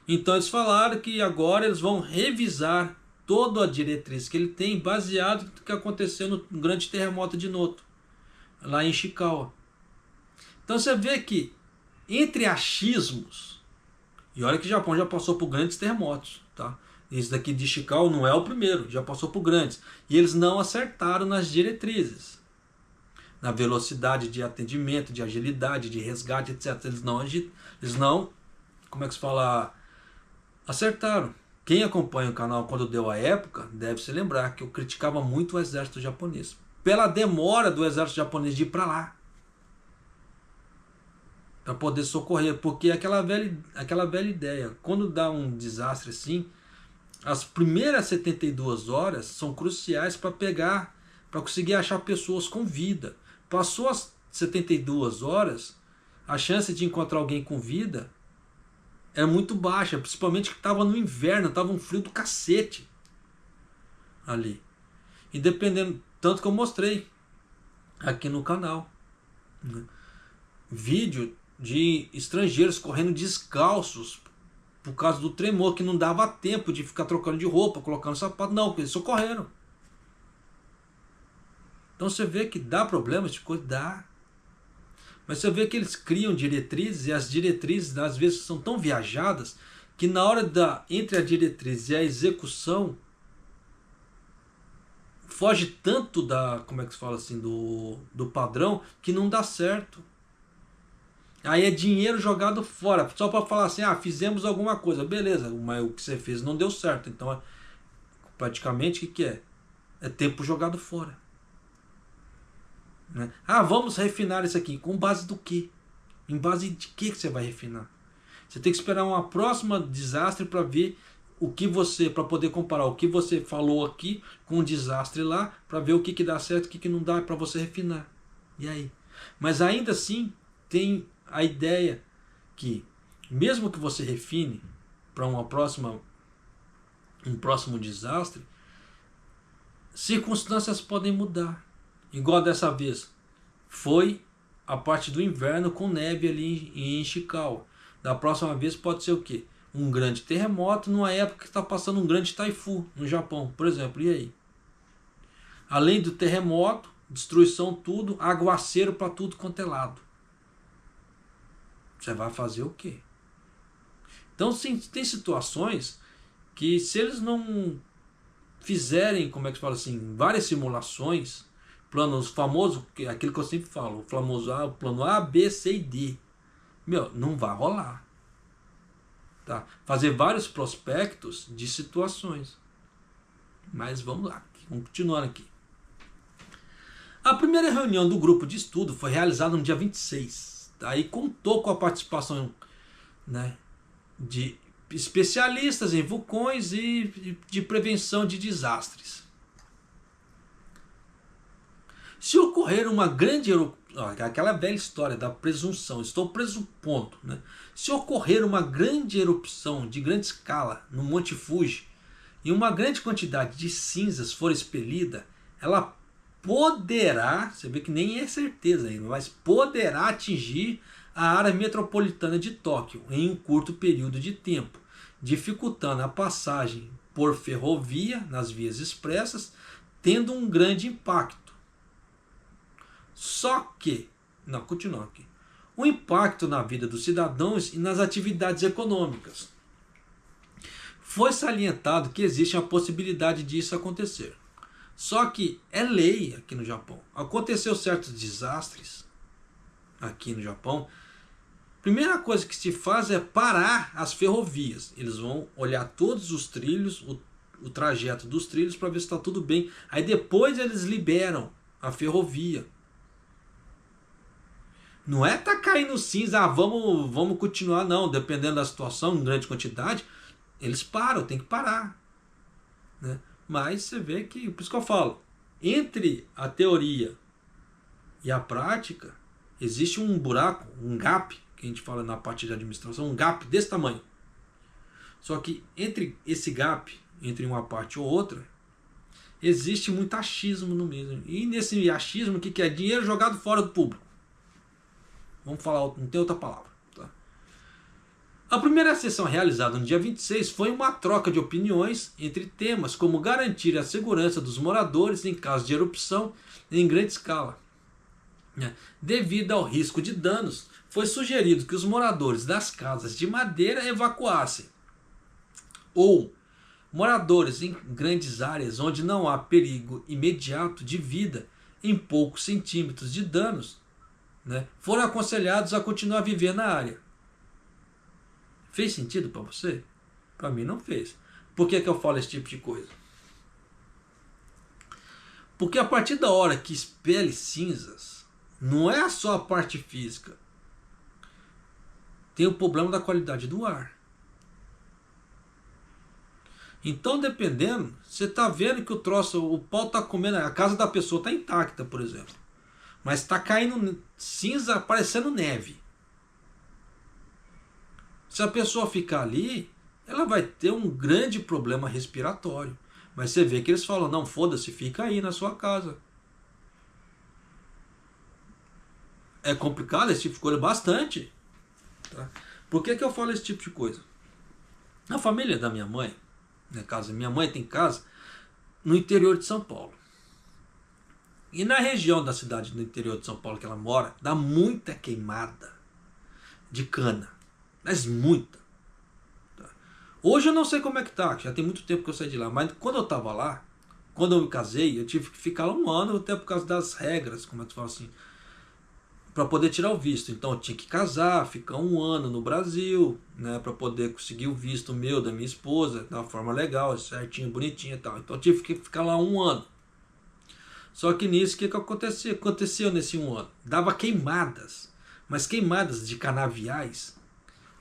Então eles falaram que agora eles vão revisar toda a diretriz que ele tem baseado no que aconteceu no grande terremoto de Noto, lá em Ishikawa. Então você vê que entre achismos, e olha que o Japão já passou por grandes terremotos, tá? Esse daqui de Ishikawa não é o primeiro, já passou por grandes. E eles não acertaram nas diretrizes, na velocidade de atendimento, de agilidade, de resgate, etc. Eles não, como é que se fala, acertaram. Quem acompanha o canal quando deu a época, deve se lembrar que eu criticava muito o exército japonês, pela demora do exército japonês de ir para lá, para poder socorrer, porque aquela velha ideia, quando dá um desastre assim, as primeiras 72 horas são cruciais para conseguir achar pessoas com vida. Passou as 72 horas, a chance de encontrar alguém com vida é muito baixa, principalmente que estava no inverno, estava um frio do cacete ali. E dependendo, tanto que eu mostrei aqui no canal, né? Vídeo de estrangeiros correndo descalços por causa do tremor, que não dava tempo de ficar trocando de roupa, colocando sapato, não, porque eles socorreram. Então você vê que dá problema, esse tipo de coisa, dá. Mas você vê que eles criam diretrizes, e as diretrizes às vezes são tão viajadas, que na hora entre a diretriz e a execução, foge tanto como é que se fala assim, do padrão, que não dá certo. Aí é dinheiro jogado fora, só para falar assim, fizemos alguma coisa, beleza, mas o que você fez não deu certo, então praticamente o que é? É tempo jogado fora. Né? Vamos refinar isso aqui, com base do quê? Em base de que você vai refinar? Você tem que esperar uma próxima desastre para ver para poder comparar o que você falou aqui com o desastre lá, para ver o que dá certo, o que não dá, para você refinar. E aí? Mas ainda assim, tem a ideia que, mesmo que você refine para um próximo desastre, circunstâncias podem mudar. Igual dessa vez, foi a parte do inverno com neve ali em Ishikawa. Da próxima vez pode ser o quê? Um grande terremoto numa época que está passando um grande taifu no Japão, por exemplo. E aí? Além do terremoto, destruição tudo, aguaceiro para tudo quanto é lado. Você vai fazer o quê? Então sim, tem situações que se eles não fizerem, como é que se fala assim, várias simulações, planos famosos, aquilo que eu sempre falo, o famoso o plano A, B, C e D, meu, não vai rolar. Tá? Fazer vários prospectos de situações. Mas vamos lá, vamos continuando aqui. A primeira reunião do grupo de estudo foi realizada no dia 26. Tá? E contou com a participação, né, de especialistas em vulcões e de prevenção de desastres. Se ocorrer uma grande erupção, aquela velha história da presunção, estou pressupondo, né? Se ocorrer uma grande erupção de grande escala no Monte Fuji e uma grande quantidade de cinzas for expelida, ela poderá, você vê que nem é certeza ainda, mas poderá atingir a área metropolitana de Tóquio em um curto período de tempo, dificultando a passagem por ferrovia nas vias expressas, tendo um grande impacto. Só que, não, continua aqui, o impacto na vida dos cidadãos e nas atividades econômicas. Foi salientado que existe a possibilidade disso acontecer. Só que é lei aqui no Japão. Aconteceu certos desastres aqui no Japão. Primeira coisa que se faz é parar as ferrovias. Eles vão olhar todos os trilhos, o trajeto dos trilhos para ver se está tudo bem. Aí depois eles liberam a ferrovia. Não é tá caindo cinza, vamos continuar, não. Dependendo da situação, em grande quantidade, eles param, tem que parar. Né? Mas você vê que, por isso que eu falo, entre a teoria e a prática, existe um buraco, um gap, que a gente fala na parte de administração, um gap desse tamanho. Só que entre esse gap, entre uma parte ou outra, existe muito achismo no mesmo. E nesse achismo, o que é? Dinheiro jogado fora do público. Vamos falar, não tem outra palavra. Tá? A primeira sessão realizada no dia 26 foi uma troca de opiniões entre temas como garantir a segurança dos moradores em caso de erupção em grande escala. Devido ao risco de danos, foi sugerido que os moradores das casas de madeira evacuassem. Ou moradores em grandes áreas onde não há perigo imediato de vida em poucos centímetros de danos, né, foram aconselhados a continuar a viver na área. Fez sentido para você? Para mim não fez. Por que eu falo esse tipo de coisa? Porque a partir da hora que expele cinzas, não é só a parte física. Tem o problema da qualidade do ar. Então, dependendo, você está vendo que o troço, o pau está comendo, a casa da pessoa está intacta, por exemplo. Mas está caindo cinza parecendo neve. Se a pessoa ficar ali, ela vai ter um grande problema respiratório. Mas você vê que eles falam, não, foda-se, fica aí na sua casa. É complicado esse tipo de coisa, bastante. Tá? Por que eu falo esse tipo de coisa? A família da minha mãe, minha mãe tem casa no interior de São Paulo. E na região da cidade do interior de São Paulo que ela mora, dá muita queimada de cana. Mas muita. Tá? Hoje eu não sei como é que tá, já tem muito tempo que eu saí de lá. Mas quando eu estava lá, quando eu me casei, eu tive que ficar lá um ano, até por causa das regras, como é que fala assim, para poder tirar o visto. Então eu tinha que casar, ficar um ano no Brasil, né, para poder conseguir o visto meu, da minha esposa, de uma forma legal, certinho, bonitinho e tal. Então eu tive que ficar lá um ano. Só que nisso, o que acontecia? Aconteceu nesse um ano? Dava queimadas, mas queimadas de canaviais,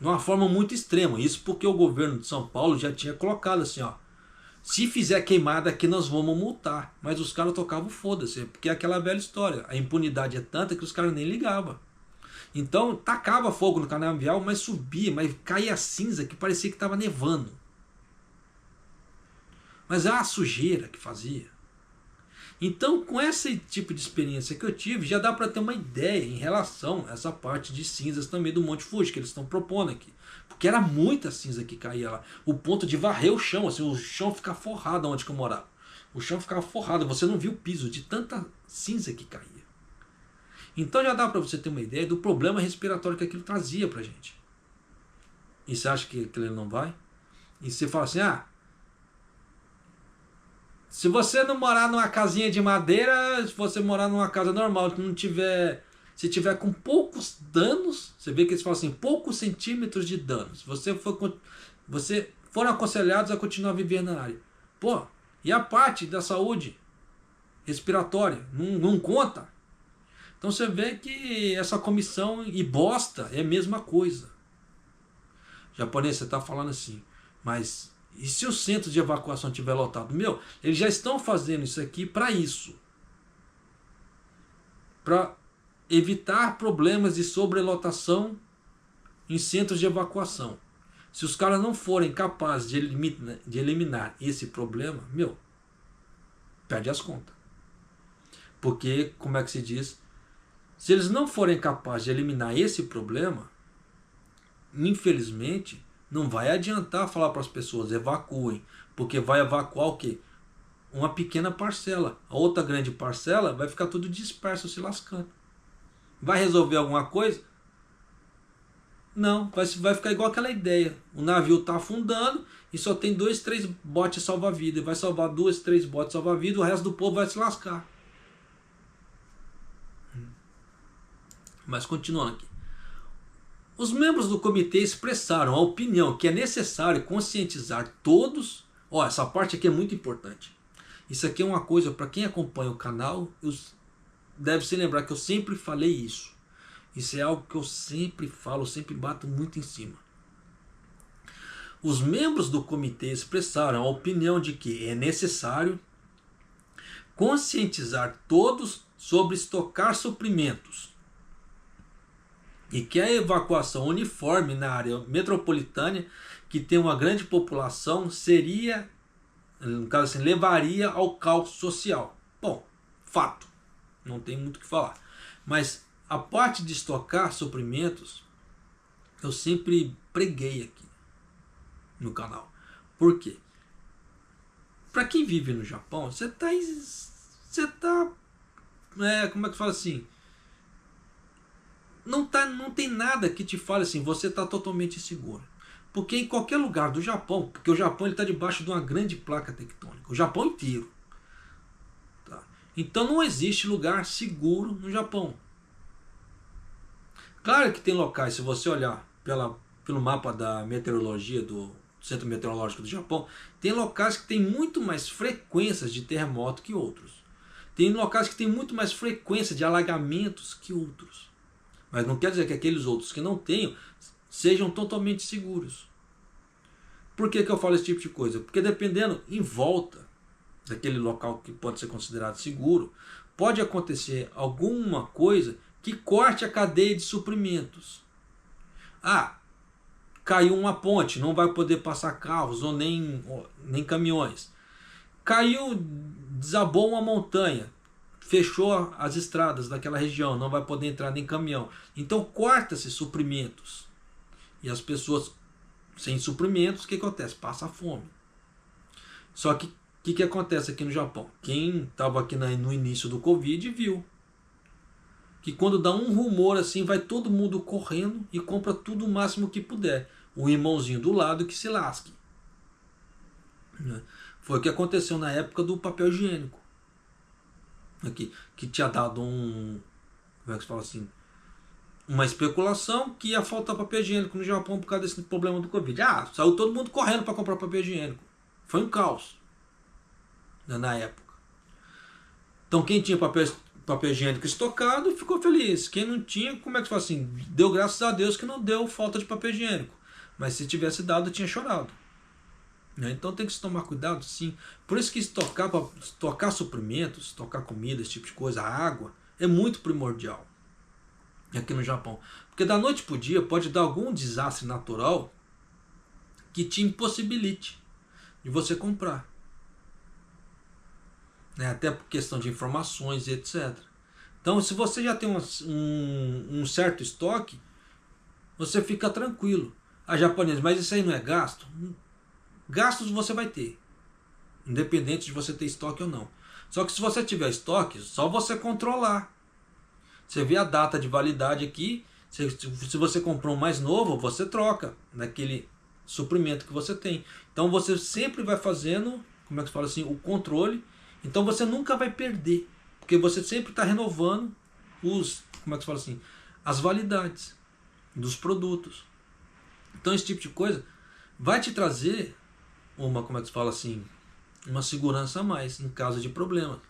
de uma forma muito extrema. Isso porque o governo de São Paulo já tinha colocado assim, ó, se fizer queimada aqui nós vamos multar. Mas os caras tocavam foda-se, porque é aquela velha história. A impunidade é tanta que os caras nem ligavam. Então tacava fogo no canavial, mas subia, mas caía cinza que parecia que estava nevando. Mas é a sujeira que fazia. Então, com esse tipo de experiência que eu tive, já dá para ter uma ideia em relação a essa parte de cinzas também do Monte Fuji, que eles estão propondo aqui. Porque era muita cinza que caía lá. O ponto de varrer o chão, assim, o chão ficava forrado onde que eu morava. O chão ficava forrado, você não via o piso de tanta cinza que caía. Então já dá para você ter uma ideia do problema respiratório que aquilo trazia para a gente. E você acha que ele não vai? E você fala assim, se você não morar numa casinha de madeira, se você morar numa casa normal, que não tiver, se tiver com poucos danos, você vê que eles falam assim, poucos centímetros de danos, você foram aconselhados a continuar vivendo na área. Pô, e a parte da saúde respiratória não conta? Então você vê que essa comissão e bosta é a mesma coisa. O japonês, você está falando assim, mas e se o centro de evacuação estiver lotado? Meu, eles já estão fazendo isso aqui para isso. Para evitar problemas de sobrelotação em centros de evacuação. Se os caras não forem capazes de eliminar esse problema, meu, perde as contas. Porque, como é que se diz? Se eles não forem capazes de eliminar esse problema, infelizmente, não vai adiantar falar para as pessoas evacuem, porque vai evacuar o quê? Uma pequena parcela. A outra grande parcela vai ficar tudo disperso, se lascando. Vai resolver alguma coisa? Não, vai ficar igual aquela ideia. O navio está afundando e só tem 2, 3 botes salva-vida. Vai salvar 2, 3 botes salva-vida, o resto do povo vai se lascar. Mas continuando aqui. Os membros do comitê expressaram a opinião que é necessário conscientizar todos. Essa parte aqui é muito importante. Isso aqui é uma coisa, para quem acompanha o canal, deve se lembrar que eu sempre falei isso. Isso é algo que eu sempre falo, sempre bato muito em cima. Os membros do comitê expressaram a opinião de que é necessário conscientizar todos sobre estocar suprimentos e que a evacuação uniforme na área metropolitana, que tem uma grande população, seria, no caso assim, levaria ao caos social. Bom, fato, não tem muito o que falar. Mas a parte de estocar suprimentos, eu sempre preguei aqui no canal. Por quê? Para quem vive no Japão, você tá como é que fala assim? Não tem nada que te fale assim, você está totalmente seguro. Porque em qualquer lugar do Japão, porque o Japão está debaixo de uma grande placa tectônica, o Japão inteiro. Tá? Então não existe lugar seguro no Japão. Claro que tem locais, se você olhar pelo mapa da meteorologia do Centro Meteorológico do Japão, tem locais que tem muito mais frequências de terremoto que outros. Tem locais que tem muito mais frequência de alagamentos que outros. Mas não quer dizer que aqueles outros que não tenham sejam totalmente seguros. Por que eu falo esse tipo de coisa? Porque dependendo em volta daquele local que pode ser considerado seguro, pode acontecer alguma coisa que corte a cadeia de suprimentos. Caiu uma ponte, não vai poder passar carros ou nem caminhões. Desabou uma montanha, fechou as estradas daquela região, não vai poder entrar nem caminhão. Então corta-se suprimentos. E as pessoas sem suprimentos, o que acontece? Passa fome. Só que o que acontece aqui no Japão? Quem estava aqui no início do Covid viu que quando dá um rumor assim, vai todo mundo correndo e compra tudo o máximo que puder. O irmãozinho do lado que se lasque. Foi o que aconteceu na época do papel higiênico. Aqui, que tinha dado como é que se fala assim? Uma especulação que ia faltar papel higiênico no Japão por causa desse problema do Covid. Saiu todo mundo correndo para comprar papel higiênico. Foi um caos na época. Então quem tinha papel higiênico estocado ficou feliz. Quem não tinha, como é que se fala assim? Deu graças a Deus que não deu falta de papel higiênico. Mas se tivesse dado, tinha chorado. Então tem que se tomar cuidado, sim. Por isso que estocar suprimentos, estocar comida, esse tipo de coisa, água, é muito primordial aqui no Japão. Porque da noite para o dia pode dar algum desastre natural que te impossibilite de você comprar. Até por questão de informações e etc. Então se você já tem um certo estoque, você fica tranquilo. Japonês, mas isso aí não é gasto? Gastos você vai ter, independente de você ter estoque ou não. Só que se você tiver estoque, só você controlar. Você vê a data de validade aqui, Se você comprou um mais novo, você troca naquele suprimento que você tem. Então você sempre vai fazendo, como é que se fala assim, o controle. Então você nunca vai perder, porque você sempre está renovando como é que se fala assim, as validades dos produtos. Então esse tipo de coisa vai te trazer como é que se fala assim, uma segurança a mais em caso de problema.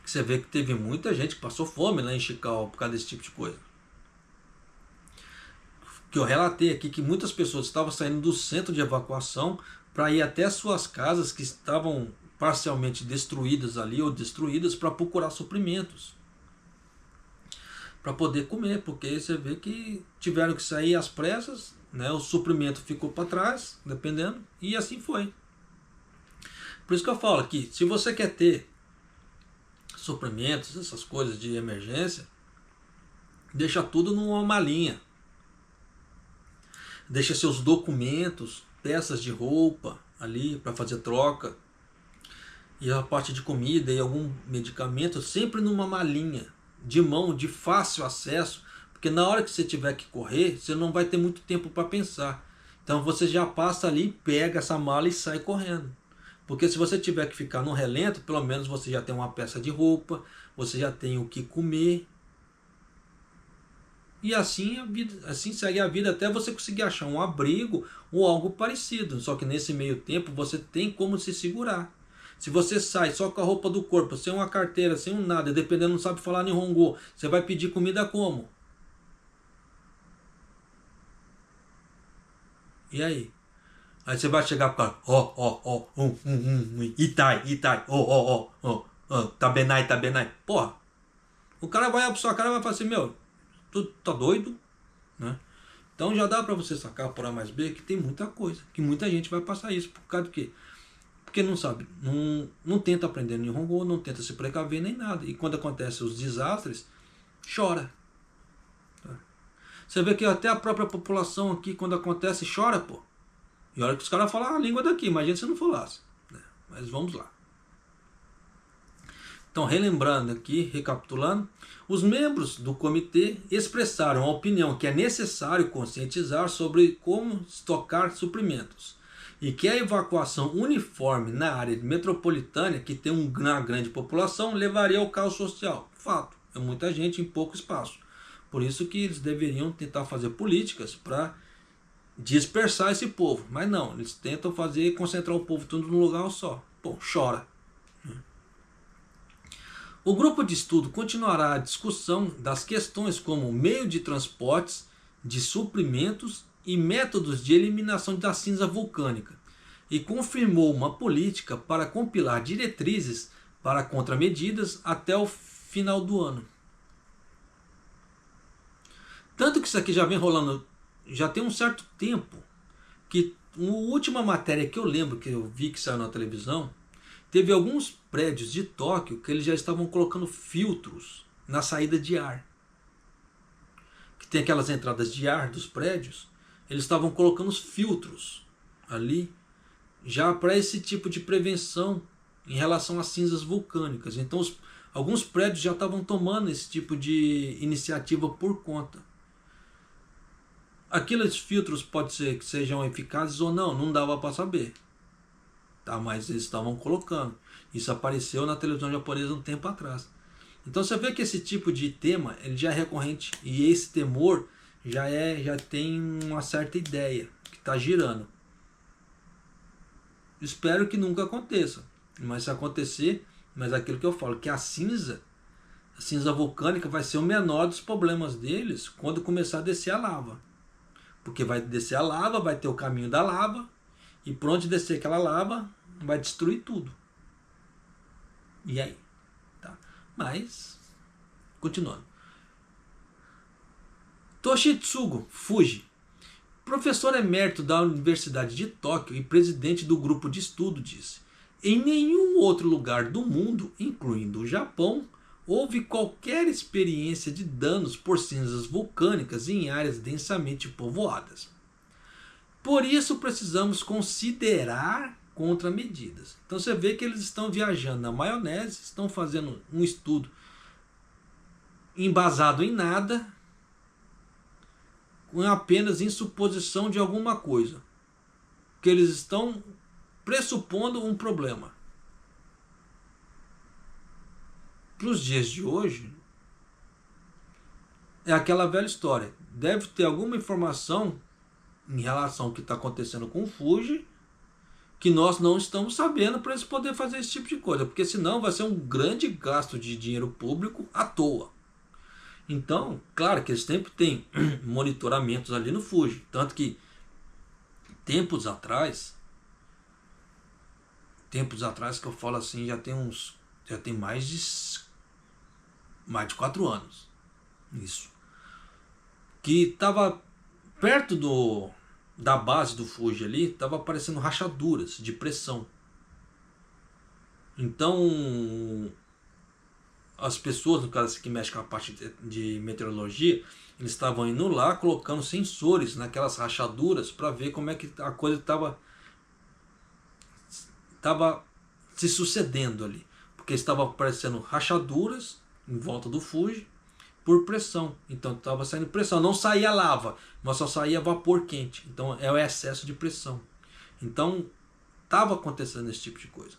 Você vê que teve muita gente que passou fome lá em Chicago por causa desse tipo de coisa. Que eu relatei aqui que muitas pessoas estavam saindo do centro de evacuação para ir até suas casas que estavam parcialmente destruídas ali ou destruídas para procurar suprimentos para poder comer, porque você vê que tiveram que sair às pressas, né? O suprimento ficou para trás, dependendo, e assim foi. Por isso que eu falo que se você quer ter suprimentos, essas coisas de emergência, deixa tudo numa malinha. Deixa seus documentos, peças de roupa ali para fazer troca, e a parte de comida e algum medicamento sempre numa malinha de mão, de fácil acesso, porque na hora que você tiver que correr, você não vai ter muito tempo para pensar. Então você já passa ali, pega essa mala e sai correndo. Porque se você tiver que ficar no relento, pelo menos você já tem uma peça de roupa, você já tem o que comer. E assim assim segue a vida até você conseguir achar um abrigo ou algo parecido. Só que nesse meio tempo você tem como se segurar. Se você sai só com a roupa do corpo, sem uma carteira, sem um nada, dependendo, não sabe falar Nihongo, você vai pedir comida como? E aí? Aí você vai chegar pro cara, itai, tabenai. Porra, o cara vai pra sua cara e vai falar assim, meu, tu tá doido? Né? Então já dá pra você sacar por A mais B que tem muita coisa, que muita gente vai passar isso. Por causa do quê? Porque não sabe, não tenta aprender Nihongo, não tenta se precaver nem nada. E quando acontecem os desastres, chora. Tá? Você vê que até a própria população aqui, quando acontece, chora, pô. E olha que os caras falam a língua daqui, imagina se não falasse. Né? Mas vamos lá. Então, relembrando aqui, recapitulando, os membros do comitê expressaram a opinião que é necessário conscientizar sobre como estocar suprimentos e que a evacuação uniforme na área metropolitana, que tem uma grande população, levaria ao caos social. Fato, é muita gente em pouco espaço. Por isso que eles deveriam tentar fazer políticas para dispersar esse povo. Mas não, eles tentam concentrar o povo tudo num lugar só. Pô, chora. O grupo de estudo continuará a discussão das questões como meio de transportes, de suprimentos e métodos de eliminação da cinza vulcânica e confirmou uma política para compilar diretrizes para contramedidas até o final do ano. Tanto que isso aqui já vem rolando, já tem um certo tempo, que a última matéria que eu lembro, que eu vi que saiu na televisão, teve alguns prédios de Tóquio que eles já estavam colocando filtros na saída de ar. Que tem aquelas entradas de ar dos prédios, eles estavam colocando os filtros ali, já para esse tipo de prevenção em relação às cinzas vulcânicas. Então alguns prédios já estavam tomando esse tipo de iniciativa por conta. Aqueles filtros pode ser que sejam eficazes ou não, não dava para saber. Tá, mas eles estavam colocando. Isso apareceu na televisão japonesa um tempo atrás. Então você vê que esse tipo de tema ele já é recorrente e esse temor já tem uma certa ideia que está girando. Espero que nunca aconteça, mas se acontecer, mas aquilo que eu falo, que a cinza vulcânica vai ser o menor dos problemas deles quando começar a descer a lava. Porque vai descer a lava, vai ter o caminho da lava, e por onde descer aquela lava, vai destruir tudo. E aí? Tá. Mas, continuando. Toshitsugu Fuji, professor emérito da Universidade de Tóquio e presidente do grupo de estudo, disse: em nenhum outro lugar do mundo, incluindo o Japão, houve qualquer experiência de danos por cinzas vulcânicas em áreas densamente povoadas. Por isso precisamos considerar contramedidas. Então você vê que eles estão viajando na maionese, estão fazendo um estudo embasado em nada, apenas em suposição de alguma coisa. Que eles estão pressupondo um problema. Para os dias de hoje, é aquela velha história. Deve ter alguma informação em relação ao que está acontecendo com o Fuji que nós não estamos sabendo para eles poderem fazer esse tipo de coisa. Porque senão vai ser um grande gasto de dinheiro público à toa. Então, claro que eles sempre têm monitoramentos ali no Fuji. Tanto que tempos atrás que eu falo assim, já tem mais de 4 anos isso, que estava perto da base do Fuji ali, estava aparecendo rachaduras de pressão. Então as pessoas, no caso que mexem com a parte de meteorologia, eles estavam indo lá colocando sensores naquelas rachaduras para ver como é que a coisa estava se sucedendo ali, porque estava aparecendo rachaduras em volta do Fuji por pressão. Então estava saindo pressão, não saía lava, mas só saía vapor quente. Então é o excesso de pressão. Então estava acontecendo esse tipo de coisa.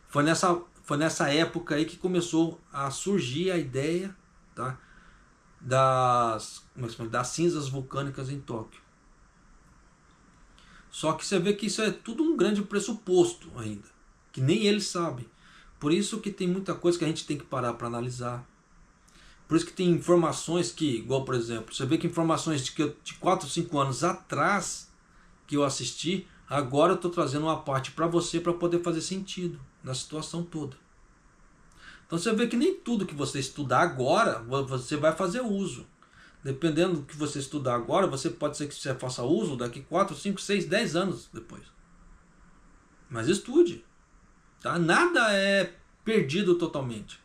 Foi nessa época aí que começou a surgir a ideia, tá, das cinzas vulcânicas em Tóquio. Só que você vê que isso é tudo um grande pressuposto ainda, que nem eles sabem. Por isso que tem muita coisa que a gente tem que parar para analisar. Por isso que tem informações que, igual por exemplo, você vê que informações de 4 ou 5 anos atrás que eu assisti, agora eu estou trazendo uma parte para você para poder fazer sentido na situação toda. Então você vê que nem tudo que você estudar agora, você vai fazer uso. Dependendo do que você estudar agora, pode ser que você faça uso daqui 4, 5, 6, 10 anos depois. Mas estude. Tá? Nada é perdido totalmente.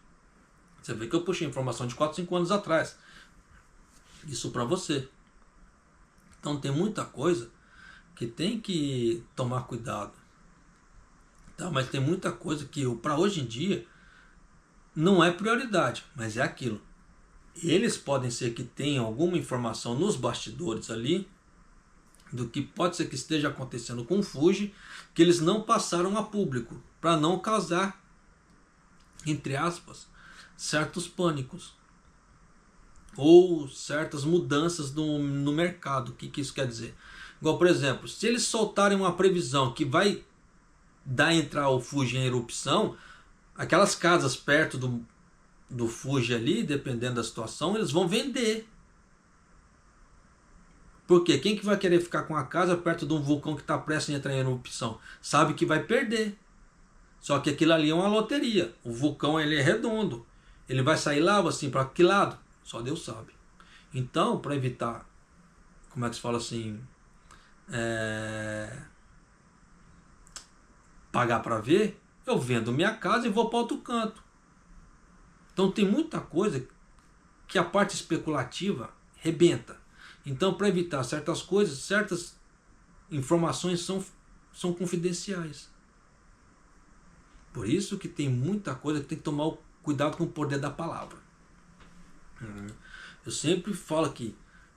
Você vê que eu puxei informação de 4, 5 anos atrás. Isso para você. Então tem muita coisa que tem que tomar cuidado. Tá? Mas tem muita coisa que para hoje em dia não é prioridade, mas é aquilo. Eles podem ser que tenham alguma informação nos bastidores ali do que pode ser que esteja acontecendo com o Fuji, que eles não passaram a público, para não causar, entre aspas, certos pânicos ou certas mudanças no mercado. O que isso quer dizer? Igual, por exemplo, se eles soltarem uma previsão que vai entrar o Fuji em erupção, aquelas casas perto do Fuji ali, dependendo da situação, eles vão vender. Porque quem que vai querer ficar com a casa perto de um vulcão que está prestes a entrar em erupção? Sabe que vai perder. Só que aquilo ali é uma loteria. O vulcão ele é redondo. Ele vai sair lava assim para que lado? Só Deus sabe. Então, para evitar, como é que se fala assim, pagar para ver, eu vendo minha casa e vou para outro canto. Então tem muita coisa que a parte especulativa rebenta. Então, para evitar certas coisas, certas informações são confidenciais. Por isso que tem muita coisa que tem que tomar cuidado com o poder da palavra. Eu sempre falo aqui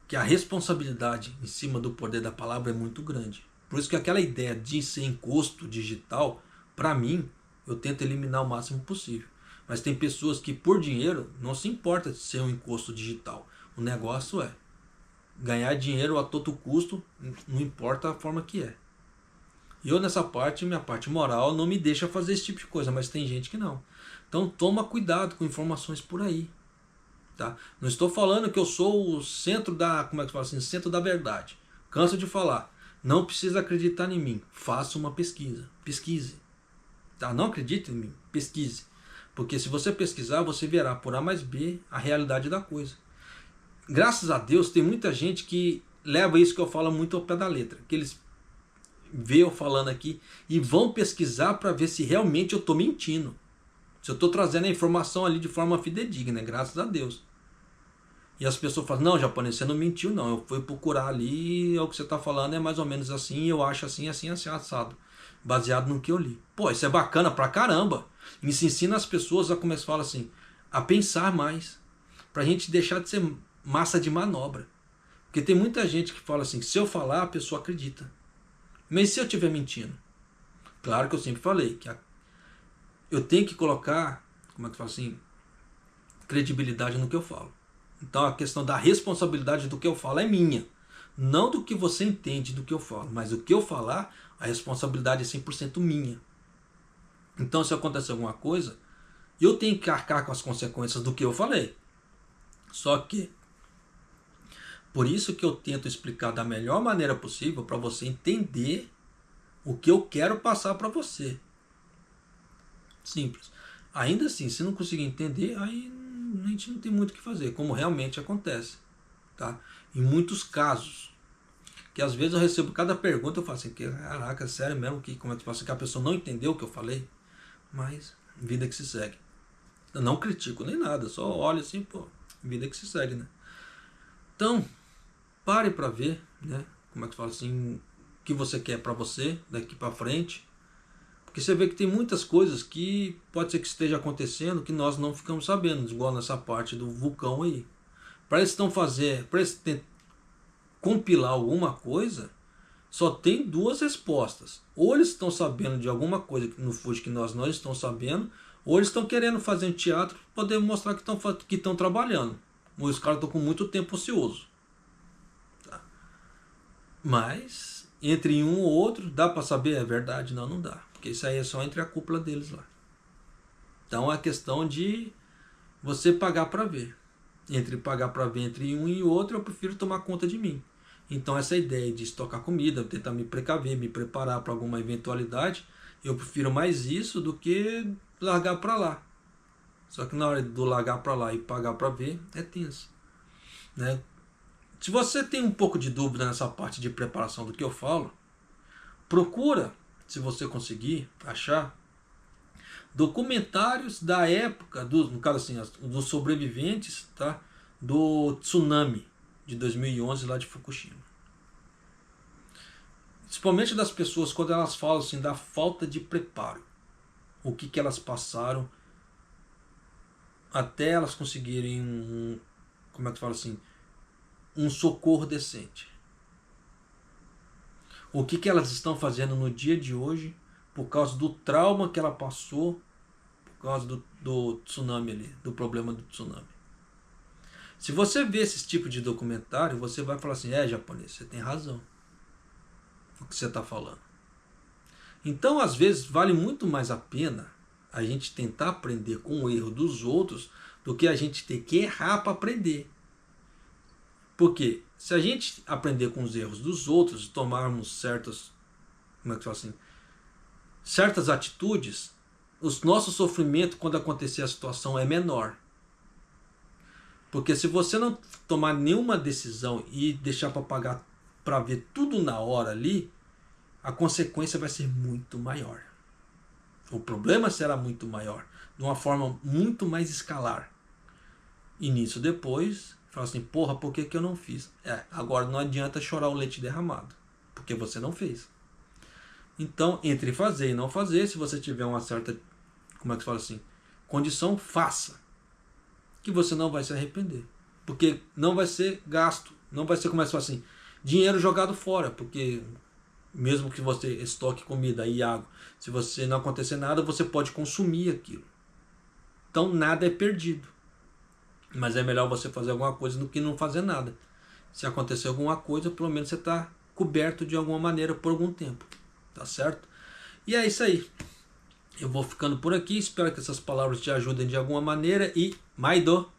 que a responsabilidade em cima do poder da palavra é muito grande. Por isso que aquela ideia de ser encosto digital, para mim, eu tento eliminar o máximo possível. Mas tem pessoas que por dinheiro não se importa de ser um encosto digital. O negócio é ganhar dinheiro a todo custo, não importa a forma que é. Eu nessa parte, minha parte moral não me deixa fazer esse tipo de coisa, mas tem gente que não. Então toma cuidado com informações por aí. Tá? Não estou falando que eu sou o centro da, como é que fala assim, centro da verdade. Canso de falar. Não precisa acreditar em mim. Faça uma pesquisa. Pesquise. Tá? Não acredite em mim. Pesquise. Porque se você pesquisar, você verá por A mais B a realidade da coisa. Graças a Deus tem muita gente que leva isso que eu falo muito ao pé da letra. Que eles veem eu falando aqui e vão pesquisar para ver se realmente eu estou mentindo. Se eu estou trazendo a informação ali de forma fidedigna, graças a Deus. E as pessoas falam, não, japonês, você não mentiu não. Eu fui procurar ali, o que você está falando é mais ou menos assim, eu acho assim, assim, assim, assado. Baseado no que eu li. Pô, isso é bacana pra caramba. Isso ensina as pessoas a, como eles falam assim, a pensar mais. Pra gente deixar de ser massa de manobra. Porque tem muita gente que fala assim, que se eu falar, a pessoa acredita. Mas se eu estiver mentindo? Claro que eu sempre falei que eu tenho que colocar, como é que fala assim, credibilidade no que eu falo. Então a questão da responsabilidade do que eu falo é minha. Não do que você entende do que eu falo, mas o que eu falar, a responsabilidade é 100% minha. Então se acontecer alguma coisa, eu tenho que arcar com as consequências do que eu falei. Só que, por isso que eu tento explicar da melhor maneira possível para você entender o que eu quero passar para você. Simples. Ainda assim, se não conseguir entender, aí a gente não tem muito o que fazer, como realmente acontece. Tá? Em muitos casos, que às vezes eu recebo cada pergunta, eu falo assim, caraca, sério mesmo, como é que passa que a pessoa não entendeu o que eu falei? Mas, vida que se segue. Eu não critico nem nada, só olho assim, pô, vida que se segue, né? Então, pare para ver, né? Como é que fala assim, o que você quer para você daqui para frente. Porque você vê que tem muitas coisas que pode ser que esteja acontecendo que nós não ficamos sabendo, igual nessa parte do vulcão aí. Para eles compilar alguma coisa, só tem duas respostas. Ou eles estão sabendo de alguma coisa no Fuji que nós não estamos sabendo, ou eles estão querendo fazer um teatro para poder mostrar que estão trabalhando. Ou os caras estão com muito tempo ocioso. Tá? Mas, entre um ou outro, dá para saber? É verdade? Não, não dá. Porque isso aí é só entre a cúpula deles lá. Então é questão de você pagar para ver. Entre pagar para ver entre um e outro, eu prefiro tomar conta de mim. Então essa ideia de estocar comida, tentar me precaver, me preparar para alguma eventualidade, eu prefiro mais isso do que largar para lá. Só que na hora do largar para lá e pagar para ver, é tenso. Né? Se você tem um pouco de dúvida nessa parte de preparação do que eu falo, procura, se você conseguir achar, documentários da época, no caso assim, dos sobreviventes, tá? Do tsunami de 2011 lá de Fukushima. Principalmente das pessoas quando elas falam assim da falta de preparo. O que elas passaram até elas conseguirem como é que fala assim, um socorro decente. O que elas estão fazendo no dia de hoje por causa do trauma que ela passou por causa do tsunami ali, do problema do tsunami. Se você vê esse tipo de documentário, você vai falar assim, japonês, você tem razão o que você está falando. Então, às vezes, vale muito mais a pena a gente tentar aprender com o erro dos outros do que a gente ter que errar para aprender. Porque se a gente aprender com os erros dos outros e tomarmos certas atitudes, o nosso sofrimento quando acontecer a situação é menor. Porque se você não tomar nenhuma decisão e deixar para pagar para ver tudo na hora ali, a consequência vai ser muito maior. O problema será muito maior, de uma forma muito mais escalar. E nisso depois, fala assim, porra, por que eu não fiz? Agora não adianta chorar o leite derramado, porque você não fez. Então, entre fazer e não fazer, se você tiver uma certa, condição, faça. Que você não vai se arrepender. Porque não vai ser gasto, não vai ser, dinheiro jogado fora, porque mesmo que você estoque comida e água, se você não acontecer nada, você pode consumir aquilo. Então nada é perdido. Mas é melhor você fazer alguma coisa do que não fazer nada. Se acontecer alguma coisa, pelo menos você está coberto de alguma maneira por algum tempo. Tá certo? E é isso aí. Eu vou ficando por aqui. Espero que essas palavras te ajudem de alguma maneira. E Maido!